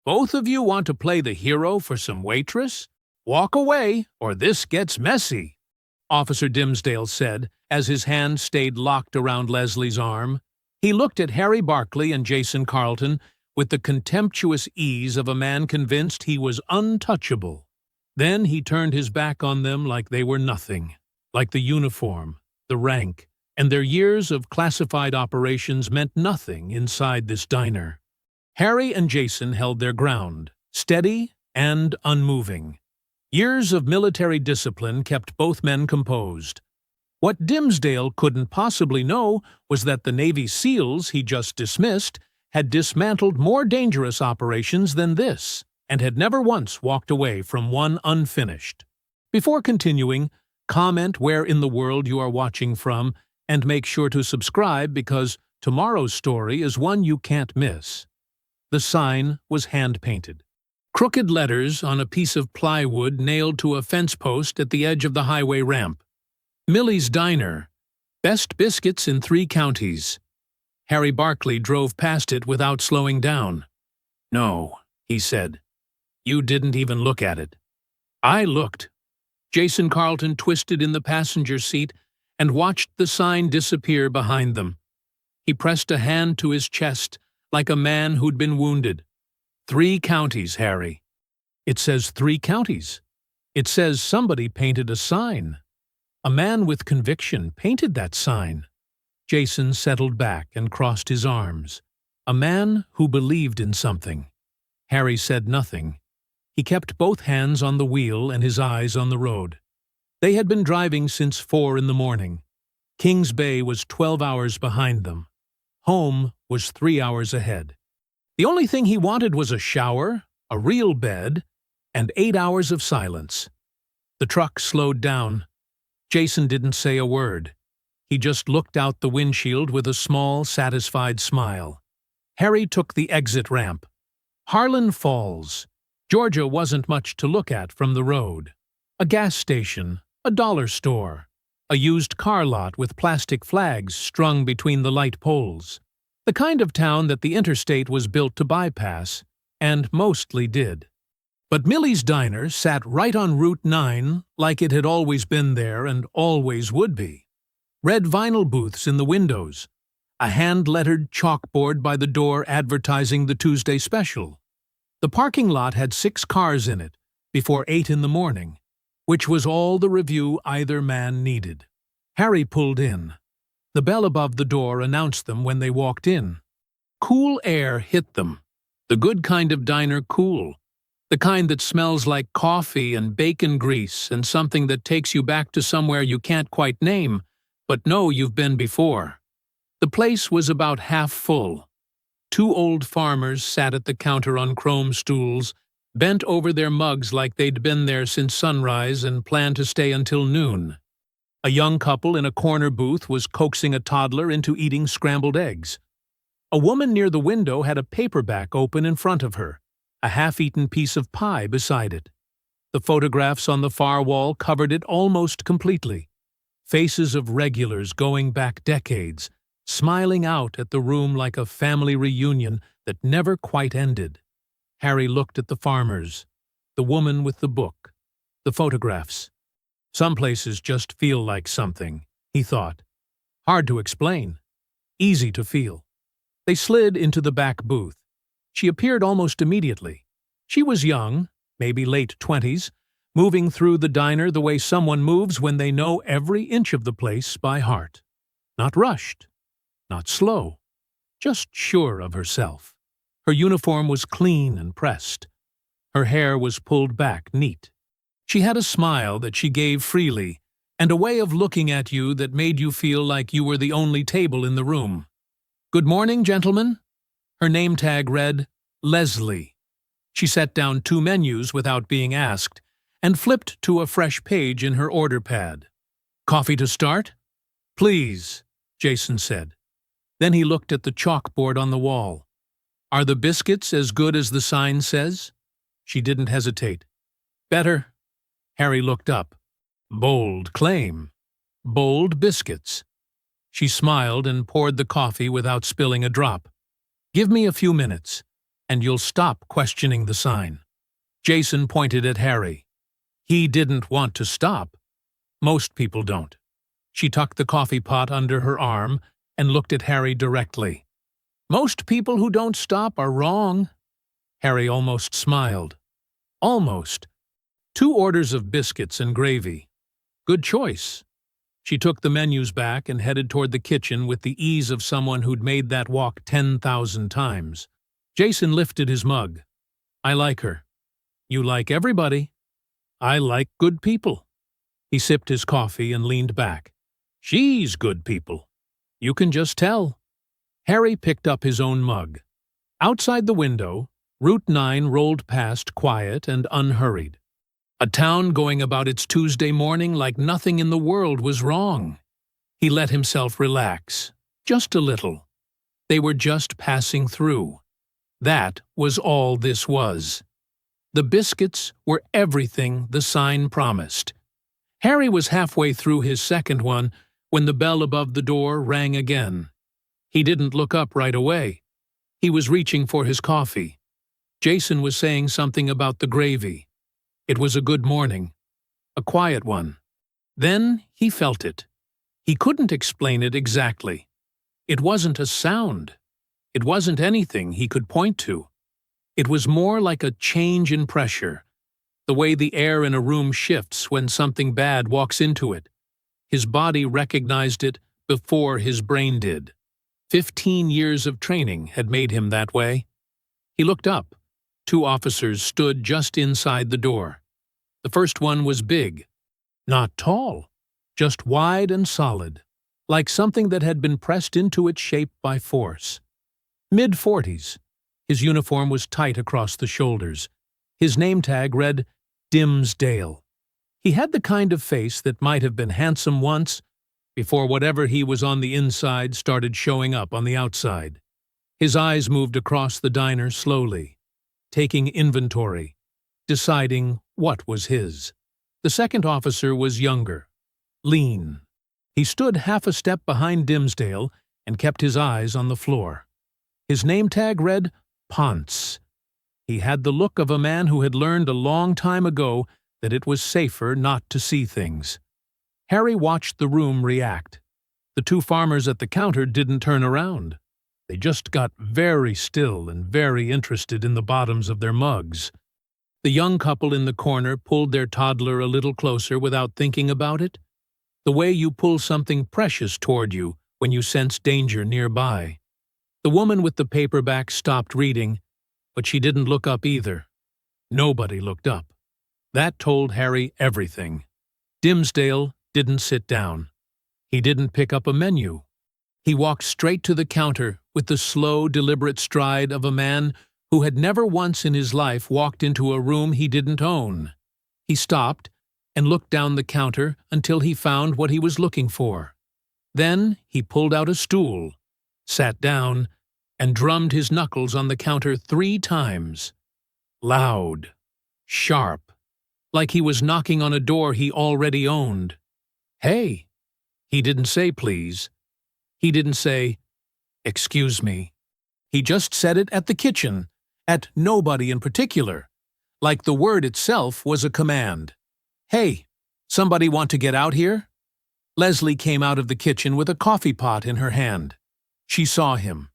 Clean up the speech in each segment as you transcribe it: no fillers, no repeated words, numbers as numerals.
Both of you want to play the hero for some waitress? Walk away, or this gets messy, Officer Dimsdale said, as his hand stayed locked around Leslie's arm. He looked at Harry Barkley and Jason Carlton with the contemptuous ease of a man convinced he was untouchable. Then he turned his back on them like they were nothing, like the uniform, the rank, and their years of classified operations meant nothing inside this diner. Harry and Jason held their ground, steady and unmoving. Years of military discipline kept both men composed. What Dimsdale couldn't possibly know was that the Navy SEALs he just dismissed had dismantled more dangerous operations than this, and had never once walked away from one unfinished. Before continuing, comment where in the world you are watching from, and make sure to subscribe because tomorrow's story is one you can't miss. The sign was hand-painted. Crooked letters on a piece of plywood nailed to a fence post at the edge of the highway ramp. Millie's Diner. Best biscuits in 3 counties. Harry Barkley drove past it without slowing down. "No," he said. "You didn't even look at it." "I looked." Jason Carlton twisted in the passenger seat and watched the sign disappear behind them. He pressed a hand to his chest, like a man who'd been wounded. 3 counties, Harry. It says 3 counties. It says somebody painted a sign. A man with conviction painted that sign. Jason settled back and crossed his arms. A man who believed in something. Harry said nothing. He kept both hands on the wheel and his eyes on the road. They had been driving since 4 in the morning. Kings Bay was 12 hours behind them. Home was 3 hours ahead. The only thing he wanted was a shower, a real bed, and 8 hours of silence. The truck slowed down. Jason didn't say a word. He just looked out the windshield with a small, satisfied smile. Harry took the exit ramp. Harlan Falls. Georgia wasn't much to look at from the road. A gas station, a dollar store, a used car lot with plastic flags strung between the light poles. The kind of town that the interstate was built to bypass, and mostly did. But Millie's Diner sat right on Route 9 like it had always been there and always would be. Red vinyl booths in the windows, a hand-lettered chalkboard by the door advertising the Tuesday special. The parking lot had 6 cars in it before 8 in the morning, which was all the review either man needed. Harry pulled in. The bell above the door announced them when they walked in. Cool air hit them. The good kind of diner cool. The kind that smells like coffee and bacon grease and something that takes you back to somewhere you can't quite name, but know you've been before. The place was about half full. 2 old farmers sat at the counter on chrome stools, bent over their mugs like they'd been there since sunrise and planned to stay until noon. A young couple in a corner booth was coaxing a toddler into eating scrambled eggs. A woman near the window had a paperback open in front of her, a half-eaten piece of pie beside it. The photographs on the far wall covered it almost completely. Faces of regulars going back decades, smiling out at the room like a family reunion that never quite ended. Harry looked at the farmers, the woman with the book, the photographs. Some places just feel like something, he thought. Hard to explain, easy to feel. They slid into the back booth. She appeared almost immediately. She was young, maybe late 20s, moving through the diner the way someone moves when they know every inch of the place by heart. Not rushed, not slow, just sure of herself. Her uniform was clean and pressed. Her hair was pulled back neat. She had a smile that she gave freely, and a way of looking at you that made you feel like you were the only table in the room. "Good morning, gentlemen." Her name tag read, Leslie. She set down 2 menus without being asked, and flipped to a fresh page in her order pad. "Coffee to start?" "Please," Jason said. Then he looked at the chalkboard on the wall. "Are the biscuits as good as the sign says?" She didn't hesitate. "Better." Harry looked up. Bold claim. Bold biscuits. She smiled and poured the coffee without spilling a drop. "Give me a few minutes, and you'll stop questioning the sign." Jason pointed at Harry. He didn't want to stop. Most people don't. She tucked the coffee pot under her arm and looked at Harry directly. "Most people who don't stop are wrong." Harry almost smiled. Almost. 2 orders of biscuits and gravy. Good choice. She took the menus back and headed toward the kitchen with the ease of someone who'd made that walk 10,000 times. Jason lifted his mug. "I like her." "You like everybody." "I like good people." He sipped his coffee and leaned back. "She's good people. You can just tell." Harry picked up his own mug. Outside the window, Route 9 rolled past quiet and unhurried. A town going about its Tuesday morning like nothing in the world was wrong. He let himself relax, just a little. They were just passing through. That was all this was. The biscuits were everything the sign promised. Harry was halfway through his second one when the bell above the door rang again. He didn't look up right away. He was reaching for his coffee. Jason was saying something about the gravy. It was a good morning. A quiet one. Then he felt it. He couldn't explain it exactly. It wasn't a sound. It wasn't anything he could point to. It was more like a change in pressure, the way the air in a room shifts when something bad walks into it. His body recognized it before his brain did. 15 years of training had made him that way. He looked up. 2 officers stood just inside the door. The first one was big. Not tall, just wide and solid, like something that had been pressed into its shape by force. Mid-40s. His uniform was tight across the shoulders. His name tag read Dimsdale. He had the kind of face that might have been handsome once, before whatever he was on the inside started showing up on the outside. His eyes moved across the diner slowly, taking inventory, deciding what was his. The second officer was younger, lean. He stood half a step behind Dimsdale and kept his eyes on the floor. His name tag read Ponce. He had the look of a man who had learned a long time ago that it was safer not to see things. Harry watched the room react. The 2 farmers at the counter didn't turn around. They just got very still and very interested in the bottoms of their mugs. The young couple in the corner pulled their toddler a little closer without thinking about it, the way you pull something precious toward you when you sense danger nearby. The woman with the paperback stopped reading, but she didn't look up either. Nobody looked up. That told Harry everything. Dimsdale didn't sit down. He didn't pick up a menu. He walked straight to the counter with the slow, deliberate stride of a man who had never once in his life walked into a room he didn't own. He stopped and looked down the counter until he found what he was looking for. Then he pulled out a stool, sat down, and drummed his knuckles on the counter 3 times. Loud, sharp, like he was knocking on a door he already owned. "Hey!" He didn't say please. He didn't say, "Excuse me." He just said it at the kitchen, at nobody in particular, like the word itself was a command. "Hey, somebody want to get out here?" Leslie came out of the kitchen with a coffee pot in her hand. She saw him.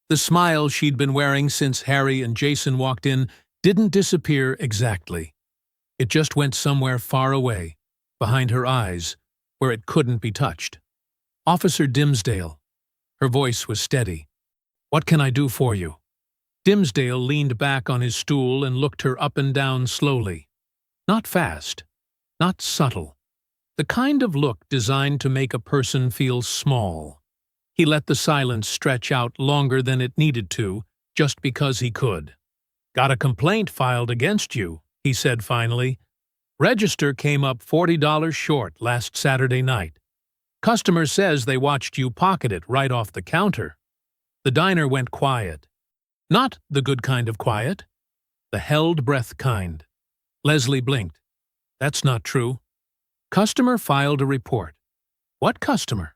The smile she'd been wearing since Harry and Jason walked in didn't disappear exactly. It just went somewhere far away, behind her eyes, where it couldn't be touched. "Officer Dimsdale." Her voice was steady. "What can I do for you?" Dimsdale leaned back on his stool and looked her up and down slowly. Not fast, not subtle. The kind of look designed to make a person feel small. He let the silence stretch out longer than it needed to, just because he could. "Got a complaint filed against you," he said finally. "Register came up $40 short last Saturday night. Customer says they watched you pocket it right off the counter." The diner went quiet. Not the good kind of quiet. The held breath kind. Leslie blinked. "That's not true." Customer filed a report. "What customer?"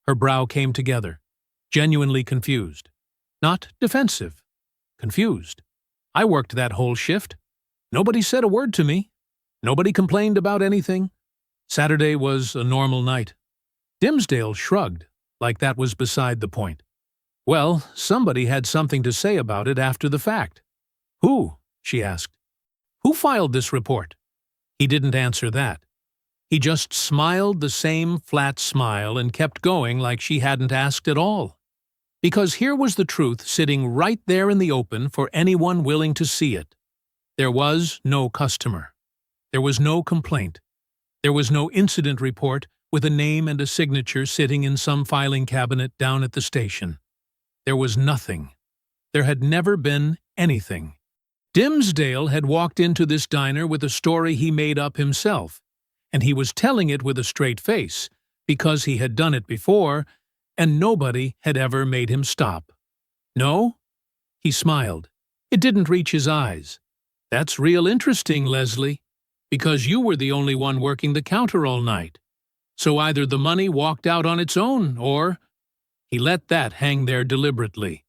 Her brow came together, genuinely confused. Not defensive. Confused. I worked that whole shift. Nobody said a word to me. Nobody complained about anything. Saturday was a normal night. Dimsdale shrugged, like that was beside the point. Well, somebody had something to say about it after the fact. Who? She asked. Who filed this report? He didn't answer that. He just smiled the same flat smile and kept going like she hadn't asked at all. Because here was the truth sitting right there in the open for anyone willing to see it. There was no customer. There was no complaint. There was no incident report with a name and a signature sitting in some filing cabinet down at the station. There was nothing. There had never been anything. Dimsdale had walked into this diner with a story he made up himself, and he was telling it with a straight face, because he had done it before, and nobody had ever made him stop. No? He smiled. It didn't reach his eyes. That's real interesting, Leslie, because you were the only one working the counter all night. So either the money walked out on its own, or— He let that hang there deliberately.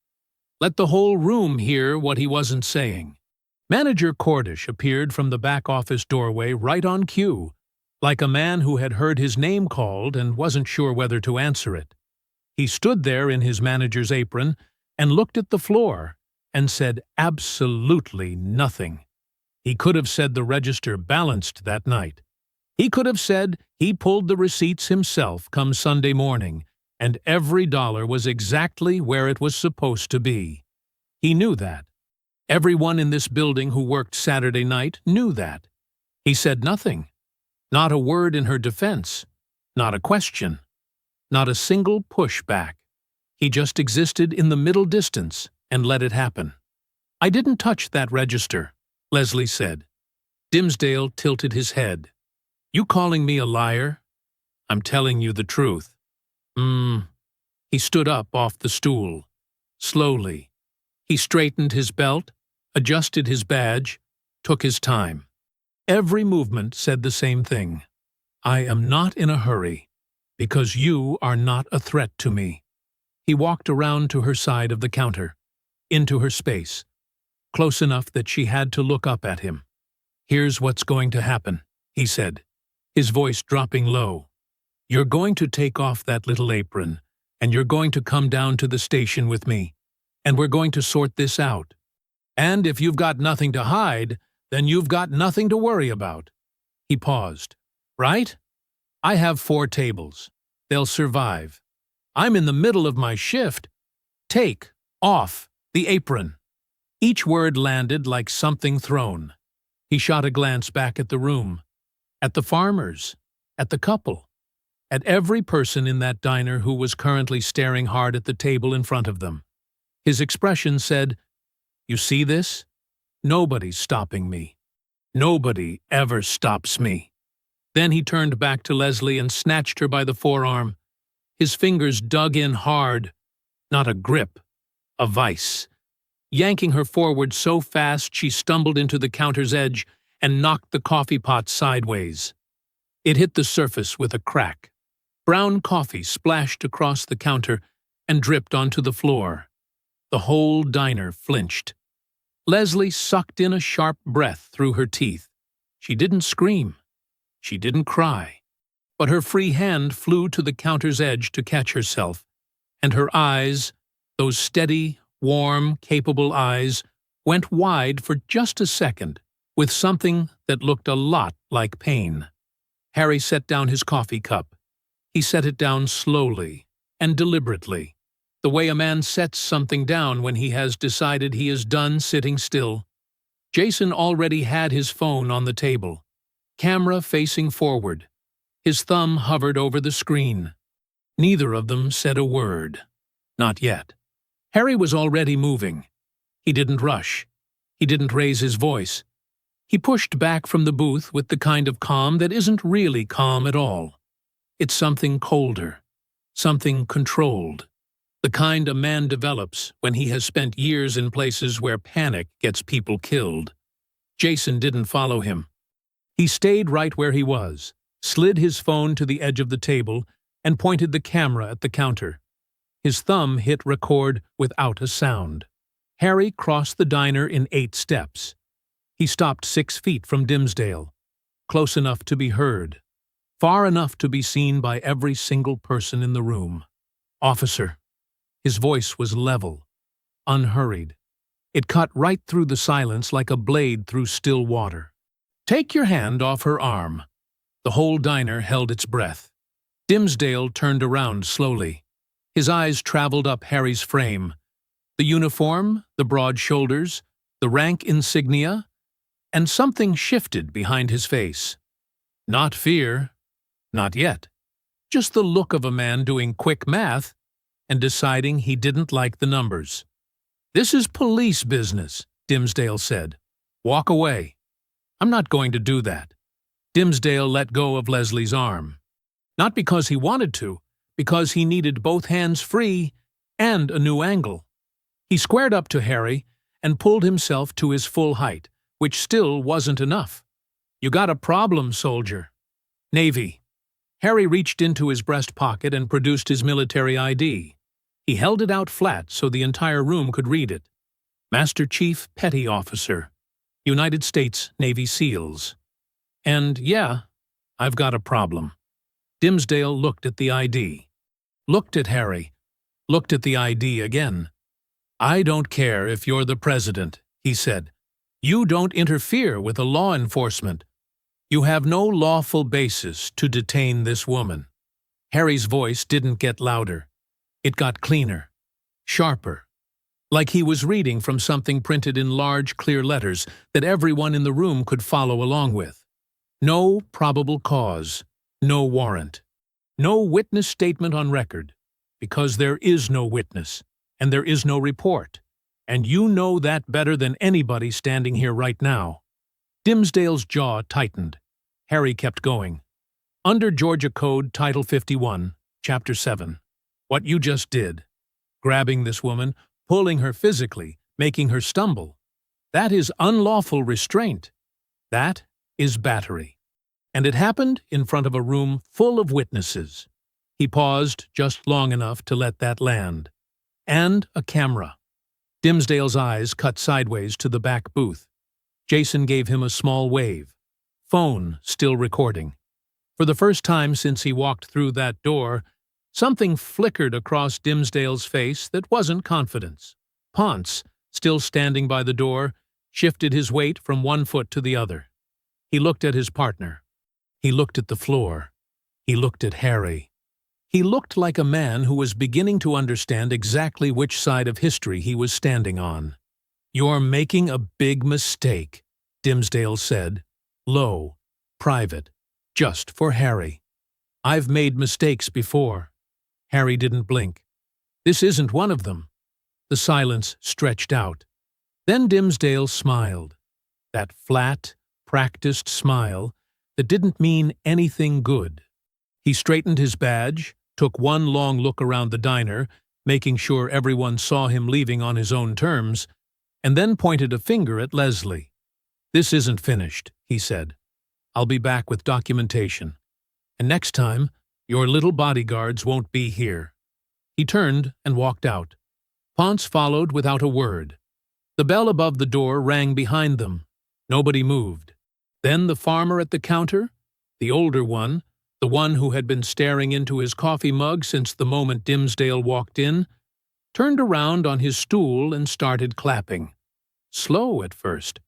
Let the whole room hear what he wasn't saying. Manager Cordish appeared from the back office doorway right on cue, like a man who had heard his name called and wasn't sure whether to answer it. He stood there in his manager's apron and looked at the floor and said absolutely nothing. He could have said the register balanced that night. He could have said he pulled the receipts himself come Sunday morning, and every dollar was exactly where it was supposed to be. He knew that. Everyone in this building who worked Saturday night knew that. He said nothing. Not a word in her defense. Not a question. Not a single pushback. He just existed in the middle distance and let it happen. I didn't touch that register, Leslie said. Dimsdale tilted his head. You calling me a liar? I'm telling you the truth. He stood up off the stool. Slowly. He straightened his belt, adjusted his badge, took his time. Every movement said the same thing. I am not in a hurry, because you are not a threat to me. He walked around to her side of the counter, into her space, close enough that she had to look up at him. Here's what's going to happen, he said, his voice dropping low. You're going to take off that little apron, and you're going to come down to the station with me, and we're going to sort this out. And if you've got nothing to hide, then you've got nothing to worry about. He paused. Right? I have 4 tables. They'll survive. I'm in the middle of my shift. Take off the apron. Each word landed like something thrown. He shot a glance back at the room, at the farmers, at the couple, at every person in that diner who was currently staring hard at the table in front of them. His expression said, You see this? Nobody's stopping me. Nobody ever stops me. Then he turned back to Leslie and snatched her by the forearm. His fingers dug in hard, not a grip, a vice, yanking her forward so fast she stumbled into the counter's edge and knocked the coffee pot sideways. It hit the surface with a crack. Brown coffee splashed across the counter and dripped onto the floor. The whole diner flinched. Leslie sucked in a sharp breath through her teeth. She didn't scream. She didn't cry. But her free hand flew to the counter's edge to catch herself, and her eyes, those steady, warm, capable eyes, went wide for just a second, with something that looked a lot like pain. Harry set down his coffee cup. He set it down slowly and deliberately, the way a man sets something down when he has decided he is done sitting still. Jason already had his phone on the table, camera facing forward. His thumb hovered over the screen. Neither of them said a word. Not yet. Harry was already moving. He didn't rush. He didn't raise his voice. He pushed back from the booth with the kind of calm that isn't really calm at all. It's something colder, something controlled, the kind a man develops when he has spent years in places where panic gets people killed. Jason didn't follow him. He stayed right where he was, slid his phone to the edge of the table, and pointed the camera at the counter. His thumb hit record without a sound. Harry crossed the diner in 8 steps. He stopped 6 feet from Dimsdale, close enough to be heard, far enough to be seen by every single person in the room. "Officer." His voice was level, unhurried. It cut right through the silence like a blade through still water. "Take your hand off her arm." The whole diner held its breath. Dimsdale turned around slowly. His eyes traveled up Harry's frame. The uniform, the broad shoulders, the rank insignia, and something shifted behind his face. Not fear, not yet. Just the look of a man doing quick math and deciding he didn't like the numbers. "This is police business," Dimsdale said. "Walk away." "I'm not going to do that." Dimsdale let go of Leslie's arm. Not because he wanted to, because he needed both hands free and a new angle. He squared up to Harry and pulled himself to his full height, which still wasn't enough. "You got a problem, soldier." "Navy." Harry reached into his breast pocket and produced his military ID. He held it out flat so the entire room could read it. "Master Chief Petty Officer, United States Navy SEALs." "And yeah, I've got a problem." Dimsdale looked at the ID. Looked at Harry. Looked at the ID again. "I don't care if you're the president," he said. "You don't interfere with the law enforcement. You have no lawful basis to detain this woman." Harry's voice didn't get louder. It got cleaner, sharper, like he was reading from something printed in large, clear letters that everyone in the room could follow along with. "No probable cause, no warrant, no witness statement on record, because there is no witness, and there is no report, and you know that better than anybody standing here right now." Dimsdale's jaw tightened. Harry kept going. "Under Georgia Code Title 51, Chapter 7, what you just did, grabbing this woman, pulling her physically, making her stumble, that is unlawful restraint. That is battery. And it happened in front of a room full of witnesses." He paused just long enough to let that land. "And a camera." Dimsdale's eyes cut sideways to the back booth. Jason gave him a small wave. Phone still recording. For the first time since he walked through that door, something flickered across Dimsdale's face that wasn't confidence. Ponce, still standing by the door, shifted his weight from one foot to the other. He looked at his partner. He looked at the floor. He looked at Harry. He looked like a man who was beginning to understand exactly which side of history he was standing on. "You're making a big mistake," Dimsdale said, low, private, just for Harry. "I've made mistakes before." Harry didn't blink. "This isn't one of them." The silence stretched out. Then Dimsdale smiled. That flat, practiced smile that didn't mean anything good. He straightened his badge, took one long look around the diner, making sure everyone saw him leaving on his own terms, and then pointed a finger at Leslie. "This isn't finished," he said. "I'll be back with documentation. And next time, your little bodyguards won't be here." He turned and walked out. Ponce followed without a word. The bell above the door rang behind them. Nobody moved. Then the farmer at the counter, the older one, the one who had been staring into his coffee mug since the moment Dimsdale walked in, turned around on his stool and started clapping. Slow at first.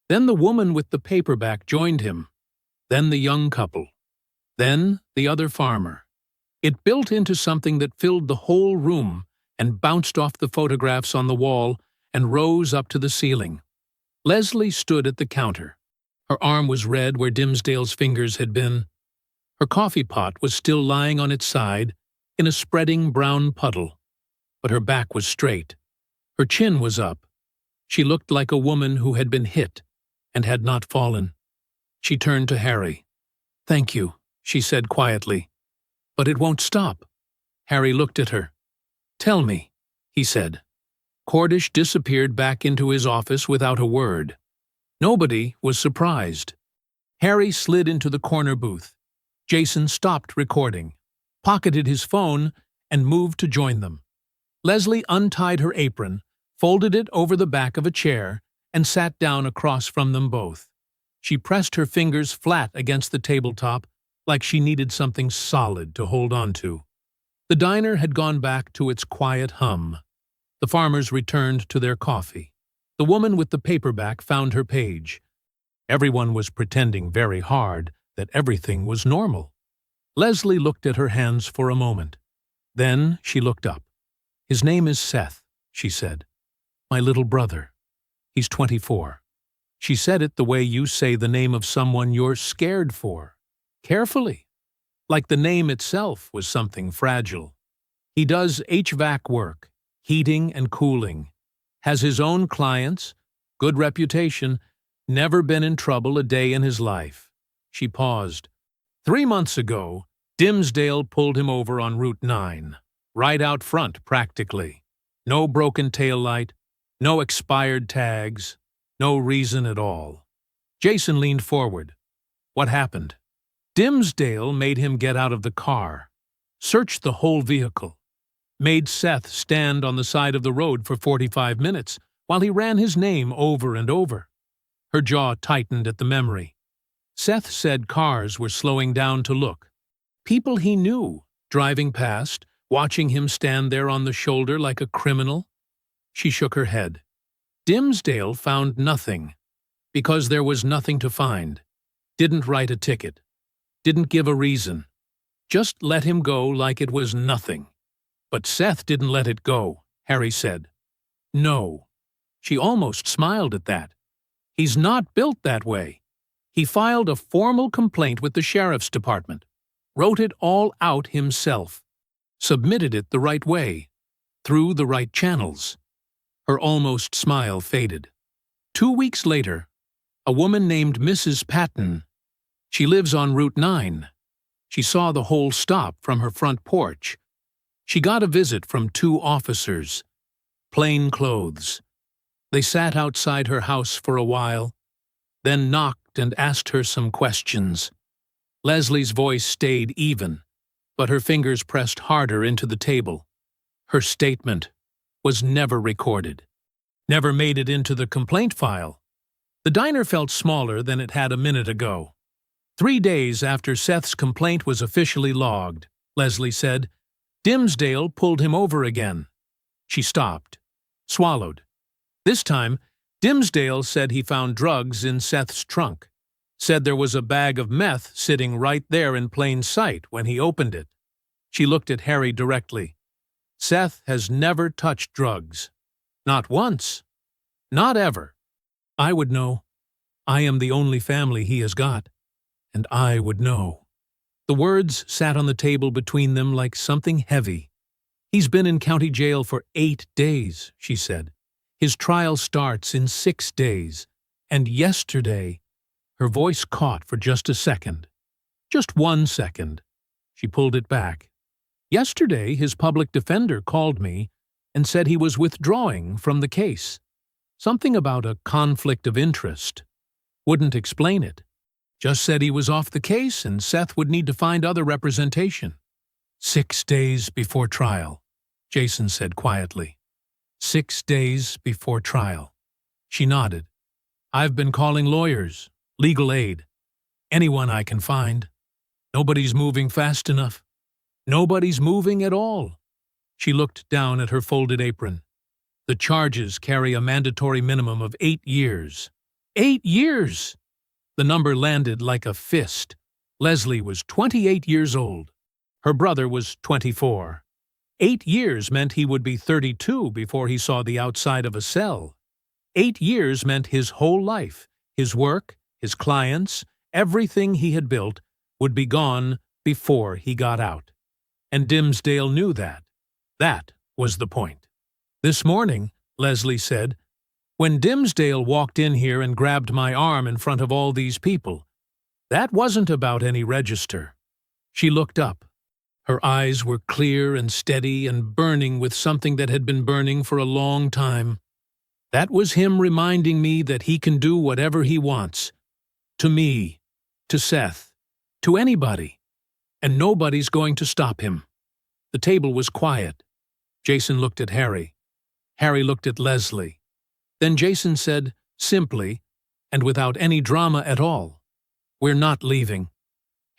Then the woman with the paperback joined him. Then the young couple. Then the other farmer. It built into something that filled the whole room and bounced off the photographs on the wall and rose up to the ceiling. Leslie stood at the counter. Her arm was red where Dimsdale's fingers had been. Her coffee pot was still lying on its side in a spreading brown puddle, but her back was straight. Her chin was up. She looked like a woman who had been hit and had not fallen. She turned to Harry. "Thank you," she said quietly. "But it won't stop." Harry looked at her. "Tell me," he said. Cordish disappeared back into his office without a word. Nobody was surprised. Harry slid into the corner booth. Jason stopped recording, pocketed his phone, and moved to join them. Leslie untied her apron, folded it over the back of a chair, and sat down across from them both. She pressed her fingers flat against the tabletop like she needed something solid to hold on to. The diner had gone back to its quiet hum. The farmers returned to their coffee. The woman with the paperback found her page. Everyone was pretending very hard that everything was normal. Leslie looked at her hands for a moment. Then she looked up. "His name is Seth," she said. "My little brother. He's 24. She said it the way you say the name of someone you're scared for. Carefully. Like the name itself was something fragile. He does HVAC work, heating and cooling. Has his own clients, good reputation, never been in trouble a day in his life." She paused. 3 months ago, Dimsdale pulled him over on Route 9, right out front practically. No broken taillight, no expired tags, no reason at all. Jason leaned forward. "What happened?" "Dimsdale made him get out of the car, searched the whole vehicle, made Seth stand on the side of the road for 45 minutes while he ran his name over and over." Her jaw tightened at the memory. Seth said cars were slowing down to look. People he knew, driving past, watching him stand there on the shoulder like a criminal. She shook her head. Dimsdale found nothing, because there was nothing to find. Didn't write a ticket. Didn't give a reason. Just let him go like it was nothing. But Seth didn't let it go, Harry said. No. She almost smiled at that. He's not built that way. He filed a formal complaint with the sheriff's department, wrote it all out himself, submitted it the right way, through the right channels. Her almost smile faded. 2 weeks later, a woman named Mrs. Patton. She lives on Route 9. She saw the whole stop from her front porch. She got a visit from 2 officers, plain clothes. They sat outside her house for a while, then knocked and asked her some questions. Leslie's voice stayed even, but her fingers pressed harder into the table. Her statement was never recorded, never made it into the complaint file. The diner felt smaller than it had a minute ago. 3 days after Seth's complaint was officially logged, Leslie said, Dimsdale pulled him over again. She stopped, swallowed. This time, Dimsdale said he found drugs in Seth's trunk, said there was a bag of meth sitting right there in plain sight when he opened it. She looked at Harry directly. Seth has never touched drugs. Not once. Not ever. I would know. I am the only family he has got. And I would know. The words sat on the table between them like something heavy. He's been in county jail for 8 days, she said. His trial starts in 6 days. And yesterday, her voice caught for just a second. Just 1 second. She pulled it back. Yesterday, his public defender called me and said he was withdrawing from the case. Something about a conflict of interest. Wouldn't explain it. Just said he was off the case and Seth would need to find other representation. 6 days before trial, Jason said quietly. 6 days before trial. She nodded. I've been calling lawyers, legal aid, anyone I can find. Nobody's moving fast enough. Nobody's moving at all. She looked down at her folded apron. The charges carry a mandatory minimum of 8 years. 8 years! The number landed like a fist. Leslie was 28 years old. Her brother was 24. 8 years meant he would be 32 before he saw the outside of a cell. 8 years meant his whole life, his work, his clients, everything he had built would be gone before he got out. And Dimsdale knew that. That was the point. This morning, Leslie said, when Dimsdale walked in here and grabbed my arm in front of all these people, that wasn't about any register. She looked up. Her eyes were clear and steady and burning with something that had been burning for a long time. That was him reminding me that he can do whatever he wants. To me, to Seth, to anybody. And nobody's going to stop him. The table was quiet. Jason looked at Harry. Harry looked at Leslie. Then Jason said, simply, and without any drama at all, "We're not leaving."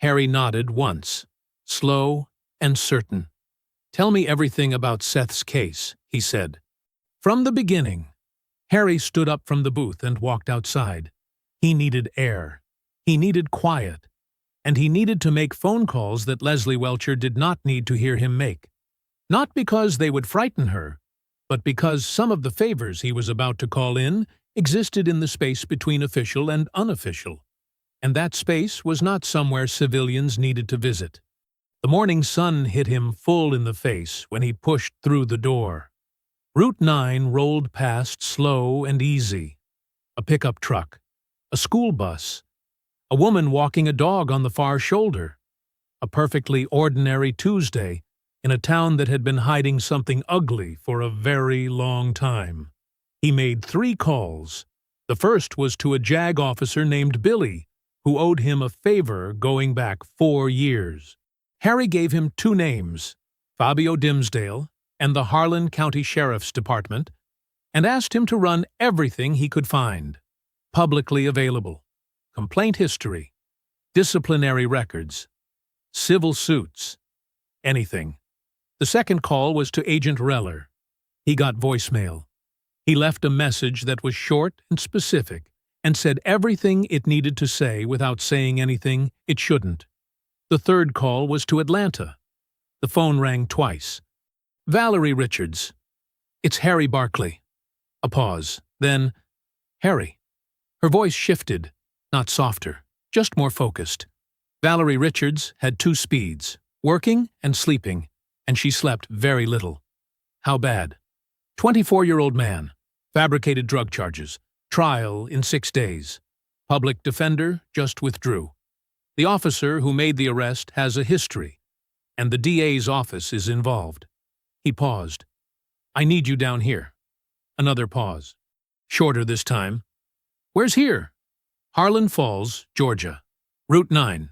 Harry nodded once, slow and certain. "Tell me everything about Seth's case," he said. From the beginning. Harry stood up from the booth and walked outside. He needed air. He needed quiet. And he needed to make phone calls that Leslie Welcher did not need to hear him make. Not because they would frighten her, but because some of the favors he was about to call in existed in the space between official and unofficial. And that space was not somewhere civilians needed to visit. The morning sun hit him full in the face when he pushed through the door. Route 9 rolled past slow and easy. A pickup truck, a school bus, a woman walking a dog on the far shoulder. A perfectly ordinary Tuesday in a town that had been hiding something ugly for a very long time. He made 3 calls. The first was to a JAG officer named Billy, who owed him a favor going back 4 years. Harry gave him 2 names, Fabio Dimsdale and the Harlan County Sheriff's Department, and asked him to run everything he could find. Publicly available. Complaint history. Disciplinary records. Civil suits. Anything. The second call was to Agent Reller. He got voicemail. He left a message that was short and specific and said everything it needed to say without saying anything it shouldn't. The third call was to Atlanta. The phone rang twice. "Valerie Richards." "It's Harry Barkley." A pause. Then, "Harry." Her voice shifted, not softer, just more focused. Valerie Richards had 2 speeds, working and sleeping, and she slept very little. "How bad?" 24-year-old man. Fabricated drug charges. Trial in 6 days. Public defender just withdrew. The officer who made the arrest has a history, and the DA's office is involved. He paused. "I need you down here." Another pause. Shorter this time. "Where's here?" "Harlan Falls, Georgia. Route 9.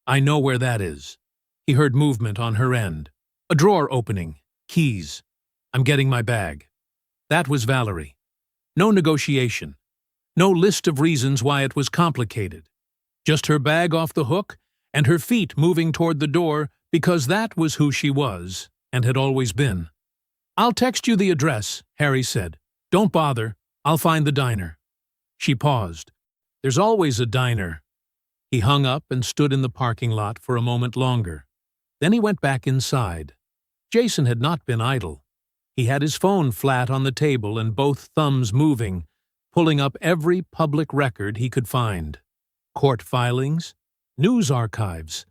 "I know where that is." He heard movement on her end. A drawer opening. Keys. "I'm getting my bag." That was Valerie. No negotiation. No list of reasons why it was complicated. Just her bag off the hook and her feet moving toward the door because that was who she was and had always been. "I'll text you the address," Harry said. "Don't bother. I'll find the diner." She paused. "There's always a diner." He hung up and stood in the parking lot for a moment longer. Then he went back inside. Jason had not been idle. He had his phone flat on the table and both thumbs moving, pulling up every public record he could find. Court filings, news archives,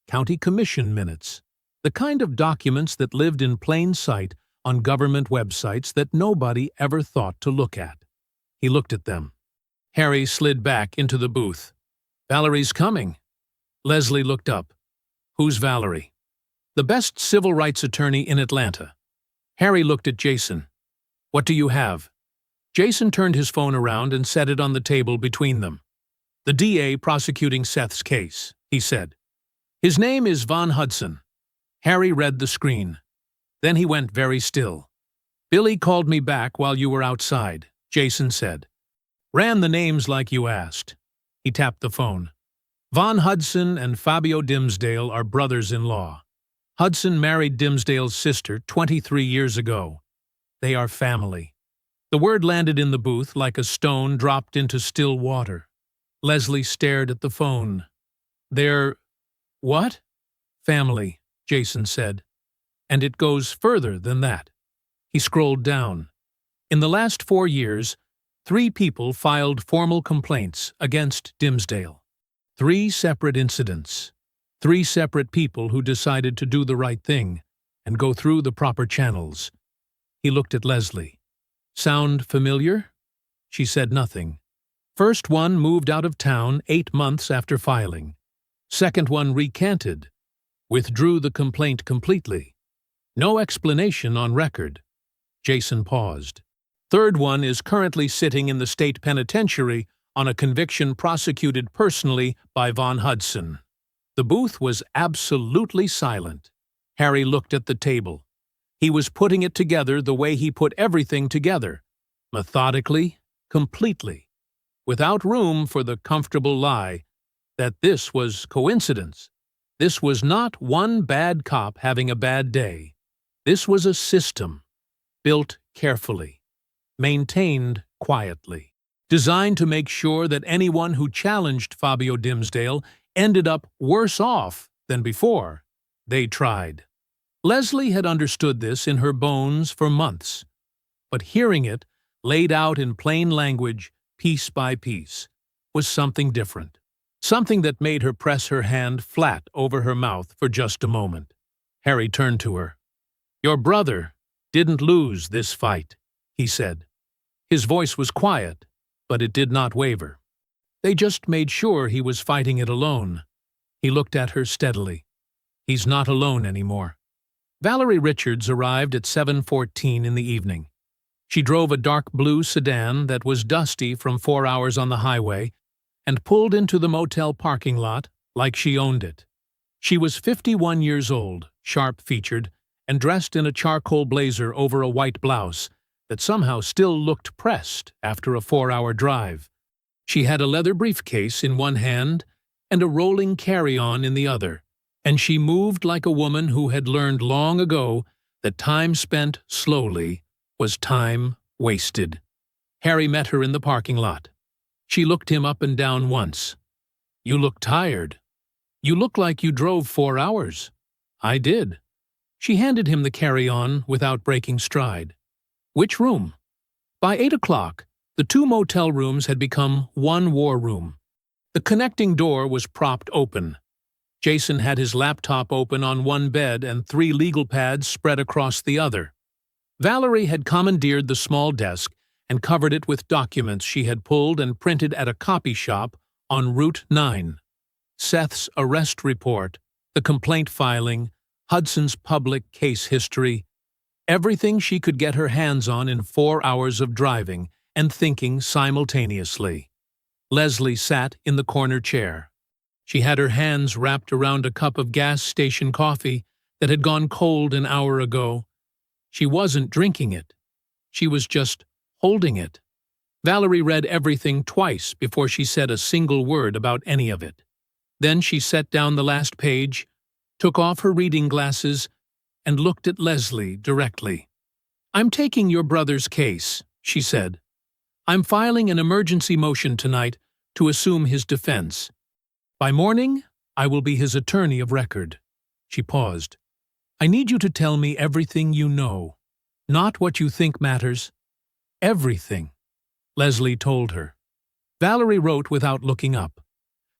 county commission minutes, the kind of documents that lived in plain sight on government websites that nobody ever thought to look at. He looked at them. Harry slid back into the booth. "Valerie's coming." Leslie looked up. "Who's Valerie?" "The best civil rights attorney in Atlanta." Harry looked at Jason. "What do you have?" Jason turned his phone around and set it on the table between them. "The DA prosecuting Seth's case," he said. "His name is Von Hudson." Harry read the screen. Then he went very still. "Billy called me back while you were outside," Jason said. "Ran the names like you asked." He tapped the phone. "Von Hudson and Fabio Dimsdale are brothers-in-law. Hudson married Dimsdale's sister 23 years ago. They are family." The word landed in the booth like a stone dropped into still water. Leslie stared at the phone. "They're... what?" "Family," Jason said. "And it goes further than that." He scrolled down. "In the last 4 years, 3 people filed formal complaints against Dimsdale. 3 separate incidents. 3 separate people who decided to do the right thing and go through the proper channels." He looked at Leslie. "Sound familiar?" She said nothing. "First one moved out of town 8 months after filing. Second one recanted. Withdrew the complaint completely. No explanation on record." Jason paused. "Third one is currently sitting in the state penitentiary on a conviction prosecuted personally by Von Hudson." The booth was absolutely silent. Harry looked at the table. He was putting it together the way he put everything together, methodically, completely, without room for the comfortable lie that this was coincidence. This was not one bad cop having a bad day. This was a system, built carefully, maintained quietly, designed to make sure that anyone who challenged Fabio Dimsdale ended up worse off than before they tried. Leslie had understood this in her bones for months, but hearing it, laid out in plain language, piece by piece, was something different. Something that made her press her hand flat over her mouth for just a moment. Harry turned to her. "Your brother didn't lose this fight," he said. His voice was quiet, but it did not waver. "They just made sure he was fighting it alone." He looked at her steadily. "He's not alone anymore." Valerie Richards arrived at 7:14 in the evening. She drove a dark blue sedan that was dusty from 4 hours on the highway and pulled into the motel parking lot like she owned it. She was 51 years old, sharp-featured, and dressed in a charcoal blazer over a white blouse that somehow still looked pressed after a 4-hour drive. She had a leather briefcase in one hand and a rolling carry-on in the other, and she moved like a woman who had learned long ago that time spent slowly was time wasted. Harry met her in the parking lot. She looked him up and down once. "You look tired. You look like you drove 4 hours." "I did." She handed him the carry-on without breaking stride. "Which room?" By 8 o'clock, the 2 motel rooms had become one war room. The connecting door was propped open. Jason had his laptop open on one bed and 3 legal pads spread across the other. Valerie had commandeered the small desk and covered it with documents she had pulled and printed at a copy shop on Route 9. Seth's arrest report, the complaint filing, Hudson's public case history, everything she could get her hands on in 4 hours of driving and thinking simultaneously. Leslie sat in the corner chair. She had her hands wrapped around a cup of gas station coffee that had gone cold an hour ago. She wasn't drinking it. She was just holding it. Valerie read everything twice before she said a single word about any of it. Then she set down the last page, took off her reading glasses, and looked at Leslie directly. "I'm taking your brother's case," she said. "I'm filing an emergency motion tonight to assume his defense. By morning, I will be his attorney of record." She paused. "I need you to tell me everything you know, not what you think matters. Everything," Leslie told her. Valerie wrote without looking up.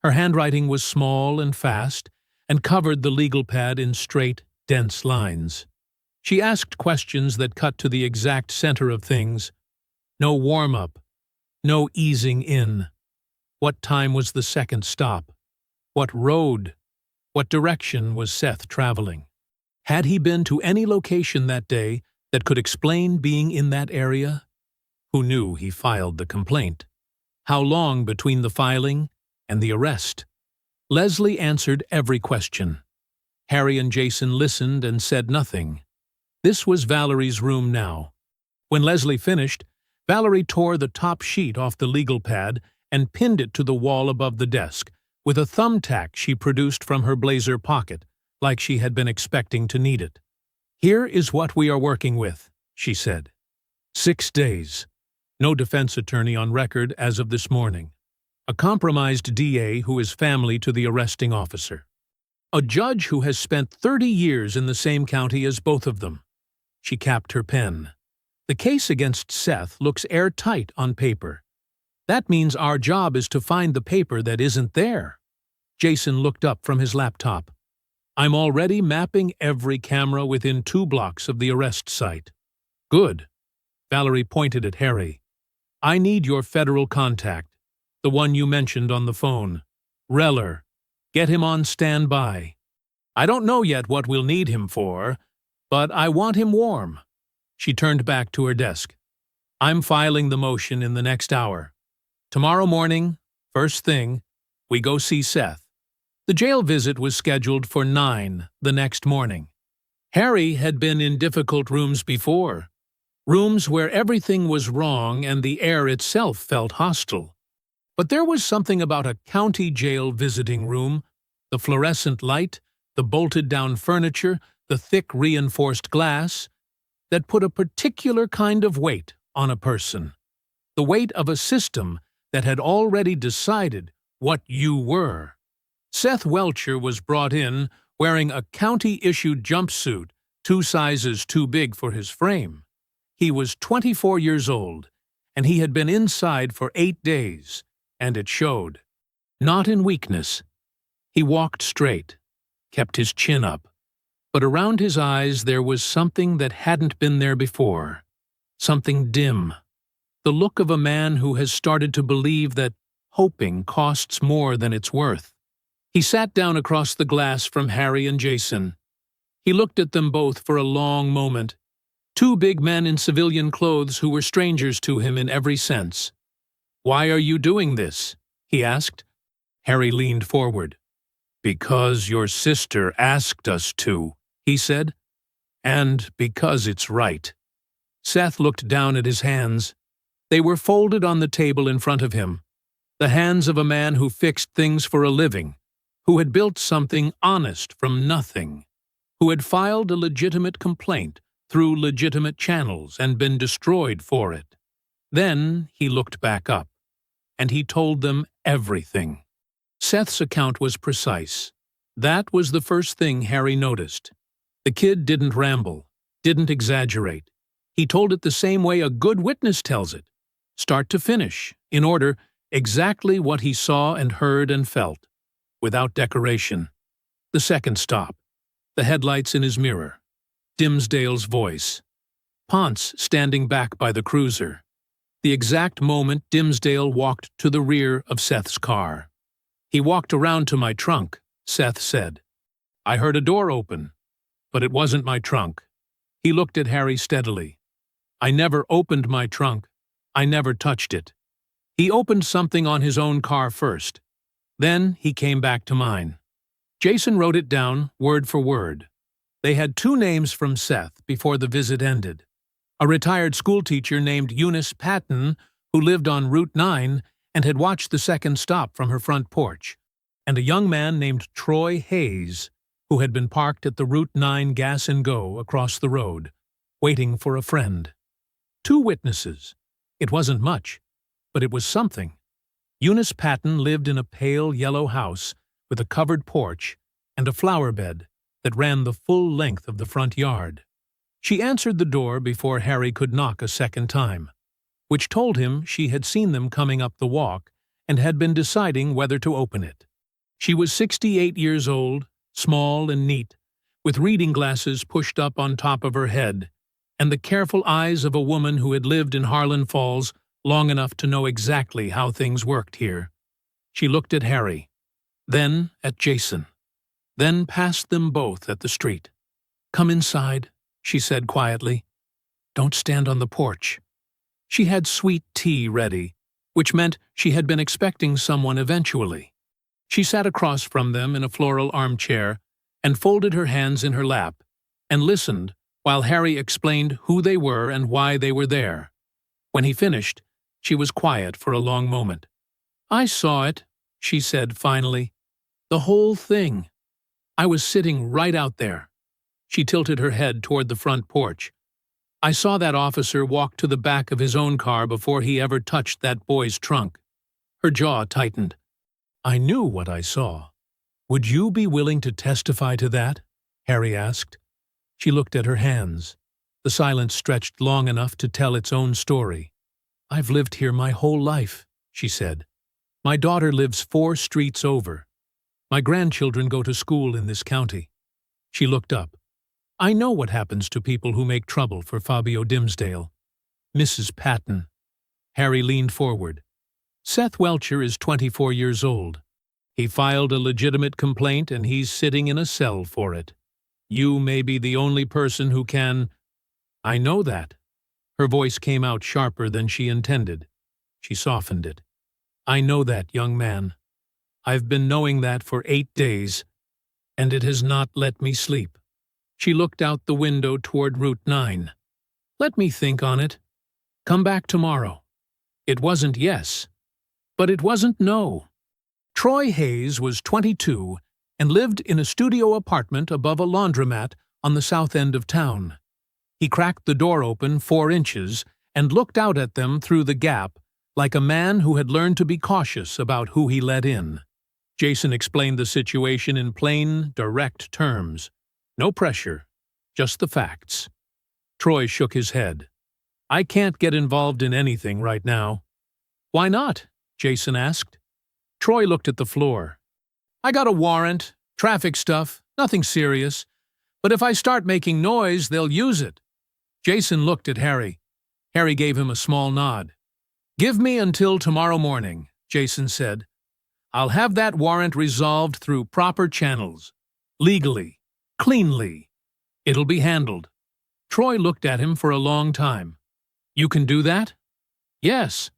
Her handwriting was small and fast, and covered the legal pad in straight, dense lines. She asked questions that cut to the exact center of things. No warm-up. No easing in. What time was the second stop? What road? What direction was Seth traveling? Had he been to any location that day that could explain being in that area? Who knew he filed the complaint? How long between the filing and the arrest? Leslie answered every question. Harry and Jason listened and said nothing. This was Valerie's room now. When Leslie finished, Valerie tore the top sheet off the legal pad and pinned it to the wall above the desk, with a thumbtack she produced from her blazer pocket, like she had been expecting to need it. "Here is what we are working with," she said. 6 days. No defense attorney on record as of this morning. A compromised DA who is family to the arresting officer. A judge who has spent 30 years in the same county as both of them. She capped her pen. The case against Seth looks airtight on paper. That means our job is to find the paper that isn't there. Jason looked up from his laptop. "I'm already mapping every camera within 2 blocks of the arrest site." "Good." Valerie pointed at Harry. "I need your federal contact, the one you mentioned on the phone. Reller. Get him on standby. I don't know yet what we'll need him for, but I want him warm." She turned back to her desk. "I'm filing the motion in the next hour. Tomorrow morning, first thing, we go see Seth." The jail visit was scheduled for 9 the next morning. Harry had been in difficult rooms before, rooms where everything was wrong and the air itself felt hostile. But there was something about a county jail visiting room, the fluorescent light, the bolted-down furniture, the thick reinforced glass, that put a particular kind of weight on a person. The weight of a system that had already decided what you were. Seth Welcher was brought in wearing a county-issued jumpsuit 2 sizes too big for his frame. He was 24 years old, and he had been inside for 8 days, and it showed. Not in weakness. He walked straight, kept his chin up, but around his eyes there was something that hadn't been there before. Something dim. The look of a man who has started to believe that hoping costs more than it's worth. He sat down across the glass from Harry and Jason. He looked at them both for a long moment. 2 big men in civilian clothes who were strangers to him in every sense. "Why are you doing this?" he asked. Harry leaned forward. "Because your sister asked us to," he said. "And because it's right." Seth looked down at his hands. They were folded on the table in front of him. The hands of a man who fixed things for a living, who had built something honest from nothing, who had filed a legitimate complaint through legitimate channels and been destroyed for it. Then he looked back up, and he told them everything. Seth's account was precise. That was the first thing Harry noticed. The kid didn't ramble, didn't exaggerate. He told it the same way a good witness tells it, start to finish, in order, exactly what he saw and heard and felt, without decoration. The second stop, the headlights in his mirror, Dimsdale's voice, Ponce standing back by the cruiser. The exact moment Dimsdale walked to the rear of Seth's car. "He walked around to my trunk," Seth said. "I heard a door open, but it wasn't my trunk." He looked at Harry steadily. "I never opened my trunk. I never touched it. He opened something on his own car first. Then he came back to mine." Jason wrote it down, word for word. They had 2 names from Seth before the visit ended. A retired schoolteacher named Eunice Patton, who lived on Route 9 and had watched the second stop from her front porch, and a young man named Troy Hayes, who had been parked at the Route 9 Gas and Go across the road, waiting for a friend. 2 witnesses. It wasn't much, but it was something. Eunice Patton lived in a pale yellow house with a covered porch and a flower bed that ran the full length of the front yard. She answered the door before Harry could knock a second time, which told him she had seen them coming up the walk and had been deciding whether to open it. She was 68 years old, small and neat, with reading glasses pushed up on top of her head, and the careful eyes of a woman who had lived in Harlan Falls long enough to know exactly how things worked here. She looked at Harry, then at Jason, then past them both at the street. "Come inside," she said quietly. "Don't stand on the porch." She had sweet tea ready, which meant she had been expecting someone eventually. She sat across from them in a floral armchair and folded her hands in her lap and listened while Harry explained who they were and why they were there. When he finished, she was quiet for a long moment. "I saw it," she said finally. "The whole thing. I was sitting right out there." She tilted her head toward the front porch. "I saw that officer walk to the back of his own car before he ever touched that boy's trunk." Her jaw tightened. "I knew what I saw. Would you be willing to testify to that?" Harry asked. She looked at her hands. The silence stretched long enough to tell its own story. "I've lived here my whole life," she said. "My daughter lives 4 streets over. My grandchildren go to school in this county." She looked up. "I know what happens to people who make trouble for Fabio Dimsdale." "Mrs. Patton." Harry leaned forward. "Seth Welcher is 24 years old. He filed a legitimate complaint and he's sitting in a cell for it. You may be the only person who can—" "I know that." Her voice came out sharper than she intended. She softened it. "I know that, young man. I've been knowing that for 8 days, and it has not let me sleep." She looked out the window toward Route 9. "Let me think on it. Come back tomorrow." It wasn't yes, but it wasn't no. Troy Hayes was 22 and lived in a studio apartment above a laundromat on the south end of town. He cracked the door open 4 inches and looked out at them through the gap like a man who had learned to be cautious about who he let in. Jason explained the situation in plain, direct terms. No pressure, just the facts. Troy shook his head. "I can't get involved in anything right now." "Why not?" Jason asked. Troy looked at the floor. "I got a warrant, traffic stuff, nothing serious. But if I start making noise, they'll use it." Jason looked at Harry. Harry gave him a small nod. "Give me until tomorrow morning," Jason said. "I'll have that warrant resolved through proper channels. Legally. Cleanly. It'll be handled." Troy looked at him for a long time. "You can do that?" "Yes."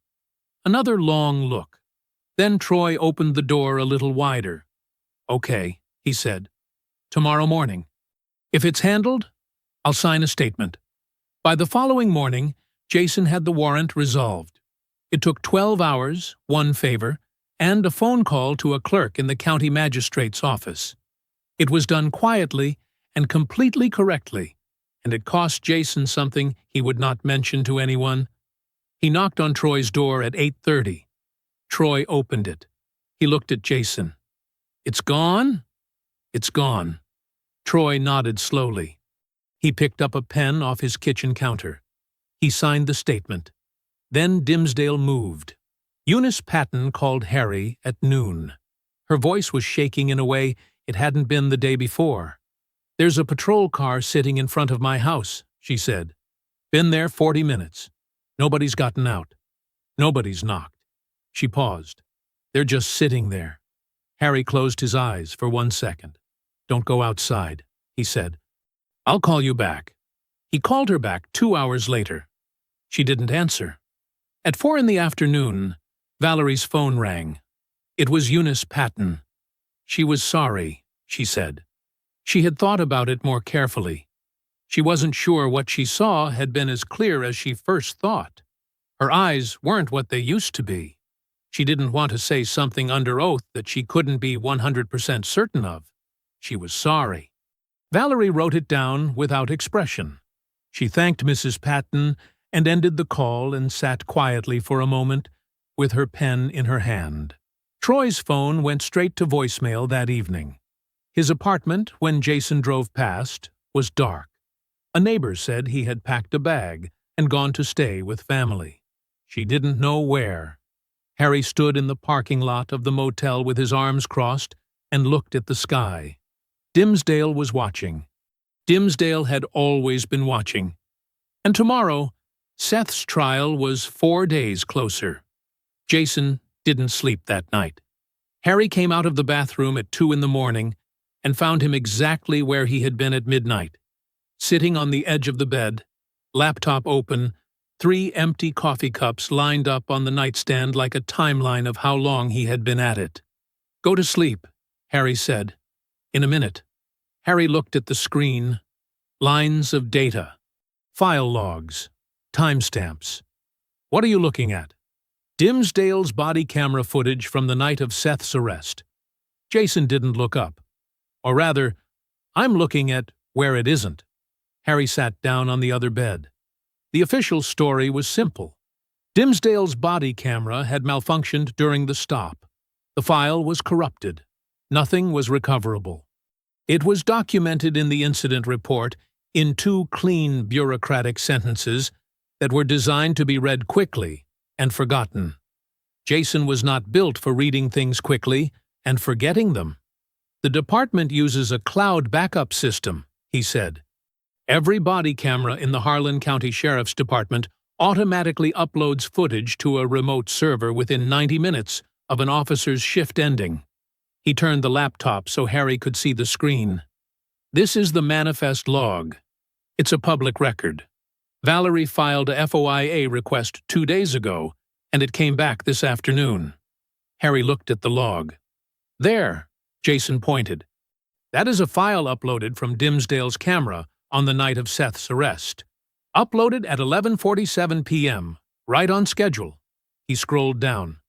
Another long look. Then Troy opened the door a little wider. "Okay," he said. "Tomorrow morning. If it's handled, I'll sign a statement." By the following morning, Jason had the warrant resolved. It took 12 hours, 1 favor, and a phone call to a clerk in the county magistrate's office. It was done quietly and completely correctly, and it cost Jason something he would not mention to anyone. He knocked on Troy's door at 8:30. Troy opened it. He looked at Jason. "It's gone?" "It's gone." Troy nodded slowly. He picked up a pen off his kitchen counter. He signed the statement. Then Dimsdale moved. Eunice Patton called Harry at noon. Her voice was shaking in a way it hadn't been the day before. "There's a patrol car sitting in front of my house," she said. "Been there 40 minutes. Nobody's gotten out. Nobody's knocked." She paused. "They're just sitting there." Harry closed his eyes for 1 second. "Don't go outside," he said. "I'll call you back." He called her back 2 hours later. She didn't answer. At 4 in the afternoon, Valerie's phone rang. It was Eunice Patton. She was sorry, she said. She had thought about it more carefully. She wasn't sure what she saw had been as clear as she first thought. Her eyes weren't what they used to be. She didn't want to say something under oath that she couldn't be 100% certain of. She was sorry. Valerie wrote it down without expression. She thanked Mrs. Patton and ended the call and sat quietly for a moment with her pen in her hand. Troy's phone went straight to voicemail that evening. His apartment, when Jason drove past, was dark. A neighbor said he had packed a bag and gone to stay with family. She didn't know where. Harry stood in the parking lot of the motel with his arms crossed and looked at the sky. Dimsdale was watching. Dimsdale had always been watching. And tomorrow, Seth's trial was 4 days closer. Jason didn't sleep that night. Harry came out of the bathroom at 2 in the morning and found him exactly where he had been at midnight, sitting on the edge of the bed, laptop open, 3 empty coffee cups lined up on the nightstand like a timeline of how long he had been at it. "Go to sleep," Harry said. "In a minute." Harry looked at the screen. Lines of data. File logs. Timestamps. "What are you looking at?" "Dimsdale's body camera footage from the night of Seth's arrest." Jason didn't look up. Or rather, "I'm looking at where it isn't." Harry sat down on the other bed. The official story was simple. Dimsdale's body camera had malfunctioned during the stop. The file was corrupted. Nothing was recoverable. It was documented in the incident report in 2 clean bureaucratic sentences that were designed to be read quickly and forgotten. Jason was not built for reading things quickly and forgetting them. "The department uses a cloud backup system," he said. "Every body camera in the Harlan County Sheriff's Department automatically uploads footage to a remote server within 90 minutes of an officer's shift ending." He turned the laptop so Harry could see the screen. "This is the manifest log. It's a public record. Valerie filed a FOIA request 2 days ago, and it came back this afternoon." Harry looked at the log. "There," Jason pointed. That is a file uploaded from Dimsdale's camera on the night of Seth's arrest. Uploaded at 11:47 p.m., right on schedule. He scrolled down.